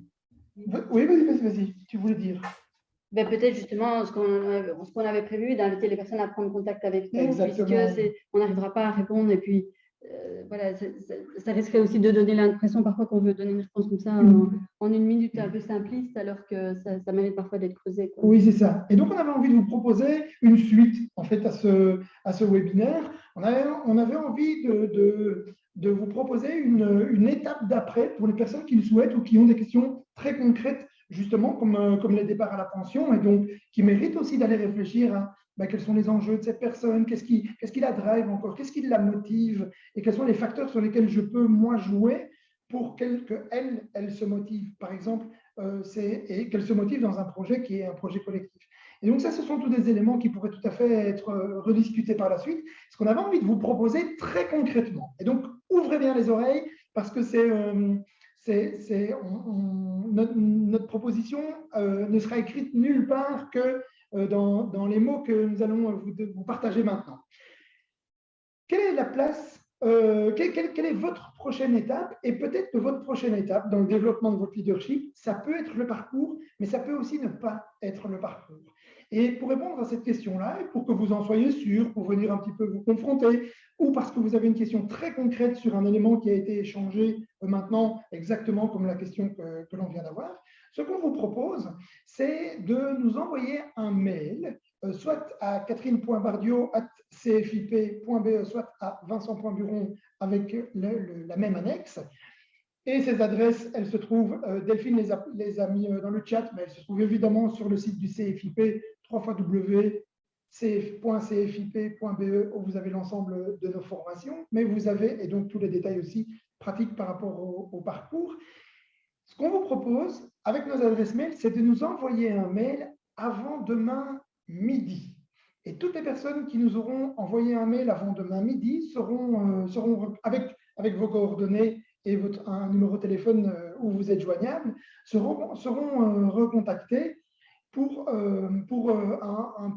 Oui, vas-y. Tu voulais dire. Ben, peut-être justement ce qu'on avait prévu, d'inviter les personnes à prendre contact avec nous, puisque on n'arrivera pas à répondre. Et puis, voilà, ça risquerait aussi de donner l'impression parfois qu'on veut donner une réponse comme ça en une minute un peu simpliste, alors que ça mérite parfois d'être creusé. Quoi. Oui, c'est ça. Et donc, on avait envie de vous proposer une suite en fait, à ce webinaire. On avait envie de vous proposer une étape d'après pour les personnes qui le souhaitent ou qui ont des questions très concrètes, justement, comme les départs à la pension, et donc qui méritent aussi d'aller réfléchir à quels sont les enjeux de cette personne, qu'est-ce qui la drive encore, qu'est-ce qui la motive, et quels sont les facteurs sur lesquels je peux, moi, jouer pour qu'elle se motive. Par exemple, et qu'elle se motive dans un projet qui est un projet collectif. Et donc ça, ce sont tous des éléments qui pourraient tout à fait être rediscutés par la suite, ce qu'on avait envie de vous proposer très concrètement. Et donc, ouvrez bien les oreilles, parce que notre proposition ne sera écrite nulle part que dans les mots que nous allons vous partager maintenant. Quelle est la place quelle est votre prochaine étape? Et peut-être que votre prochaine étape dans le développement de votre leadership, ça peut être le parcours, mais ça peut aussi ne pas être le parcours. Et pour répondre à cette question-là, et pour que vous en soyez sûr, pour venir un petit peu vous confronter, ou parce que vous avez une question très concrète sur un élément qui a été échangé maintenant, exactement comme la question que l'on vient d'avoir, ce qu'on vous propose, c'est de nous envoyer un mail, soit à catherine.bardio@cfip.be, soit à vincent.buron avec la même annexe. Et ces adresses, elles se trouvent, Delphine les a mis dans le chat, mais elles se trouvent évidemment sur le site du CFIP, www.cf.cfip.be, où vous avez l'ensemble de nos formations, mais vous avez, et donc tous les détails aussi pratiques par rapport au parcours. Ce qu'on vous propose, avec nos adresses mail, c'est de nous envoyer un mail avant demain midi. Et toutes les personnes qui nous auront envoyé un mail avant demain midi seront avec vos coordonnées et un numéro de téléphone où vous êtes joignable, seront recontactées pour un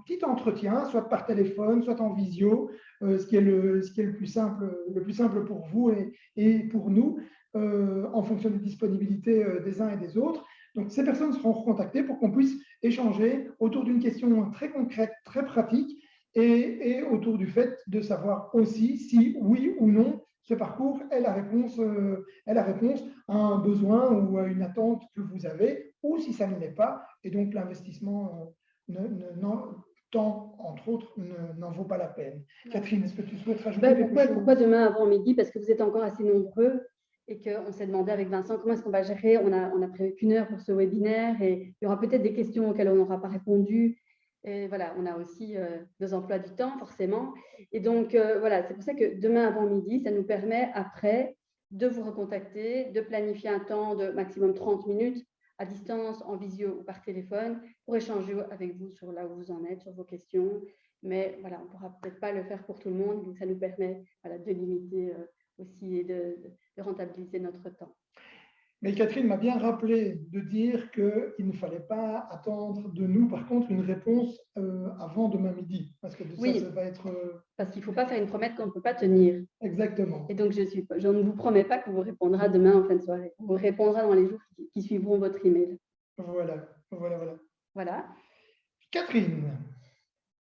petit entretien, soit par téléphone, soit en visio, ce qui est le plus simple pour vous et pour nous, en fonction des disponibilités des uns et des autres. Donc, ces personnes seront recontactées pour qu'on puisse échanger autour d'une question très concrète, très pratique, et autour du fait de savoir aussi si, oui ou non, ce parcours est la réponse à un besoin ou à une attente que vous avez, ou si ça ne l'est pas, et donc l'investissement temps, entre autres, n'en vaut pas la peine. Catherine, est-ce que tu souhaites rajouter quelque chose? Pourquoi demain avant midi? Parce que vous êtes encore assez nombreux et qu'on s'est demandé avec Vincent comment est-ce qu'on va gérer. On a prévu qu'1 heure pour ce webinaire et il y aura peut-être des questions auxquelles on n'aura pas répondu. Et voilà, on a aussi nos emplois du temps, forcément. Et donc, voilà, c'est pour ça que demain avant midi, ça nous permet après de vous recontacter, de planifier un temps de maximum 30 minutes à distance, en visio ou par téléphone, pour échanger avec vous sur là où vous en êtes, sur vos questions. Mais voilà, on ne pourra peut-être pas le faire pour tout le monde, donc ça nous permet de limiter aussi et de rentabiliser notre temps. Mais Catherine m'a bien rappelé de dire qu'il ne fallait pas attendre de nous, par contre, une réponse avant demain midi. Parce que oui, ça va être… Parce qu'il ne faut pas faire une promesse qu'on ne peut pas tenir. Exactement. Et donc, je ne vous promets pas qu'on vous répondra demain en fin de soirée. On vous répondra dans les jours qui suivront votre email. Voilà. Catherine.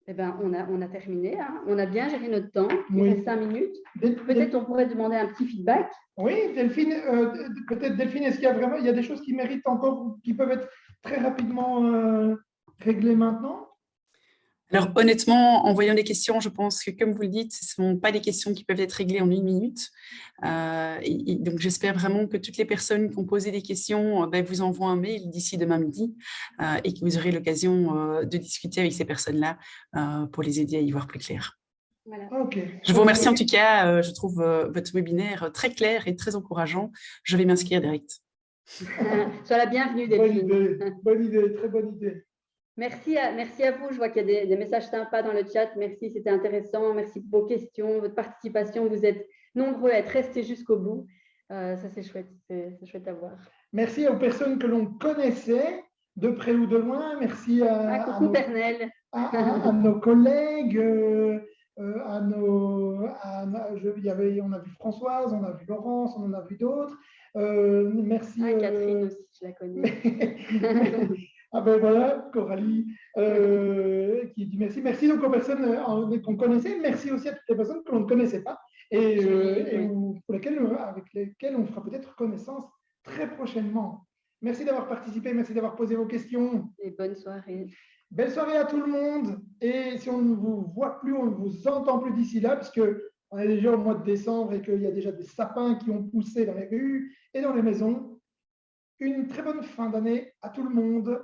Eh ben, on a terminé. Hein. On a bien géré notre temps. Il reste 5 minutes. Peut-être on pourrait demander un petit feedback. Oui, Delphine, peut-être Delphine, est-ce qu'il y a vraiment des choses qui méritent encore, qui peuvent être très rapidement réglées maintenant? Alors honnêtement, en voyant les questions, je pense que comme vous le dites, ce ne sont pas des questions qui peuvent être réglées en 1 minute. Donc j'espère vraiment que toutes les personnes qui ont posé des questions vous envoient un mail d'ici demain midi et que vous aurez l'occasion de discuter avec ces personnes-là pour les aider à y voir plus clair. Voilà. Okay. Je vous remercie en tout cas, je trouve votre webinaire très clair et très encourageant. Je vais m'inscrire direct. Sois la bienvenue, Delphine. Bonne idée, très bonne idée. Merci à vous. Je vois qu'il y a des messages sympas dans le chat. Merci, c'était intéressant. Merci pour vos questions, votre participation. Vous êtes nombreux à être restés jusqu'au bout. Ça, c'est chouette. C'est chouette à voir. Merci aux personnes que l'on connaissait, de près ou de loin. Merci coucou, Pernel. À nos collègues, on a vu Françoise, on a vu Laurence, on en a vu d'autres. Merci. Catherine aussi, je la connais. Ah ben voilà, Coralie qui dit merci. Merci donc aux personnes qu'on connaissait. Merci aussi à toutes les personnes que l'on ne connaissait pas et avec lesquelles on fera peut-être connaissance très prochainement. Merci d'avoir participé, merci d'avoir posé vos questions. Et bonne soirée. Belle soirée à tout le monde. Et si on ne vous voit plus, on ne vous entend plus d'ici là, puisque on est déjà au mois de décembre et qu'il y a déjà des sapins qui ont poussé dans les rues et dans les maisons. Une très bonne fin d'année à tout le monde.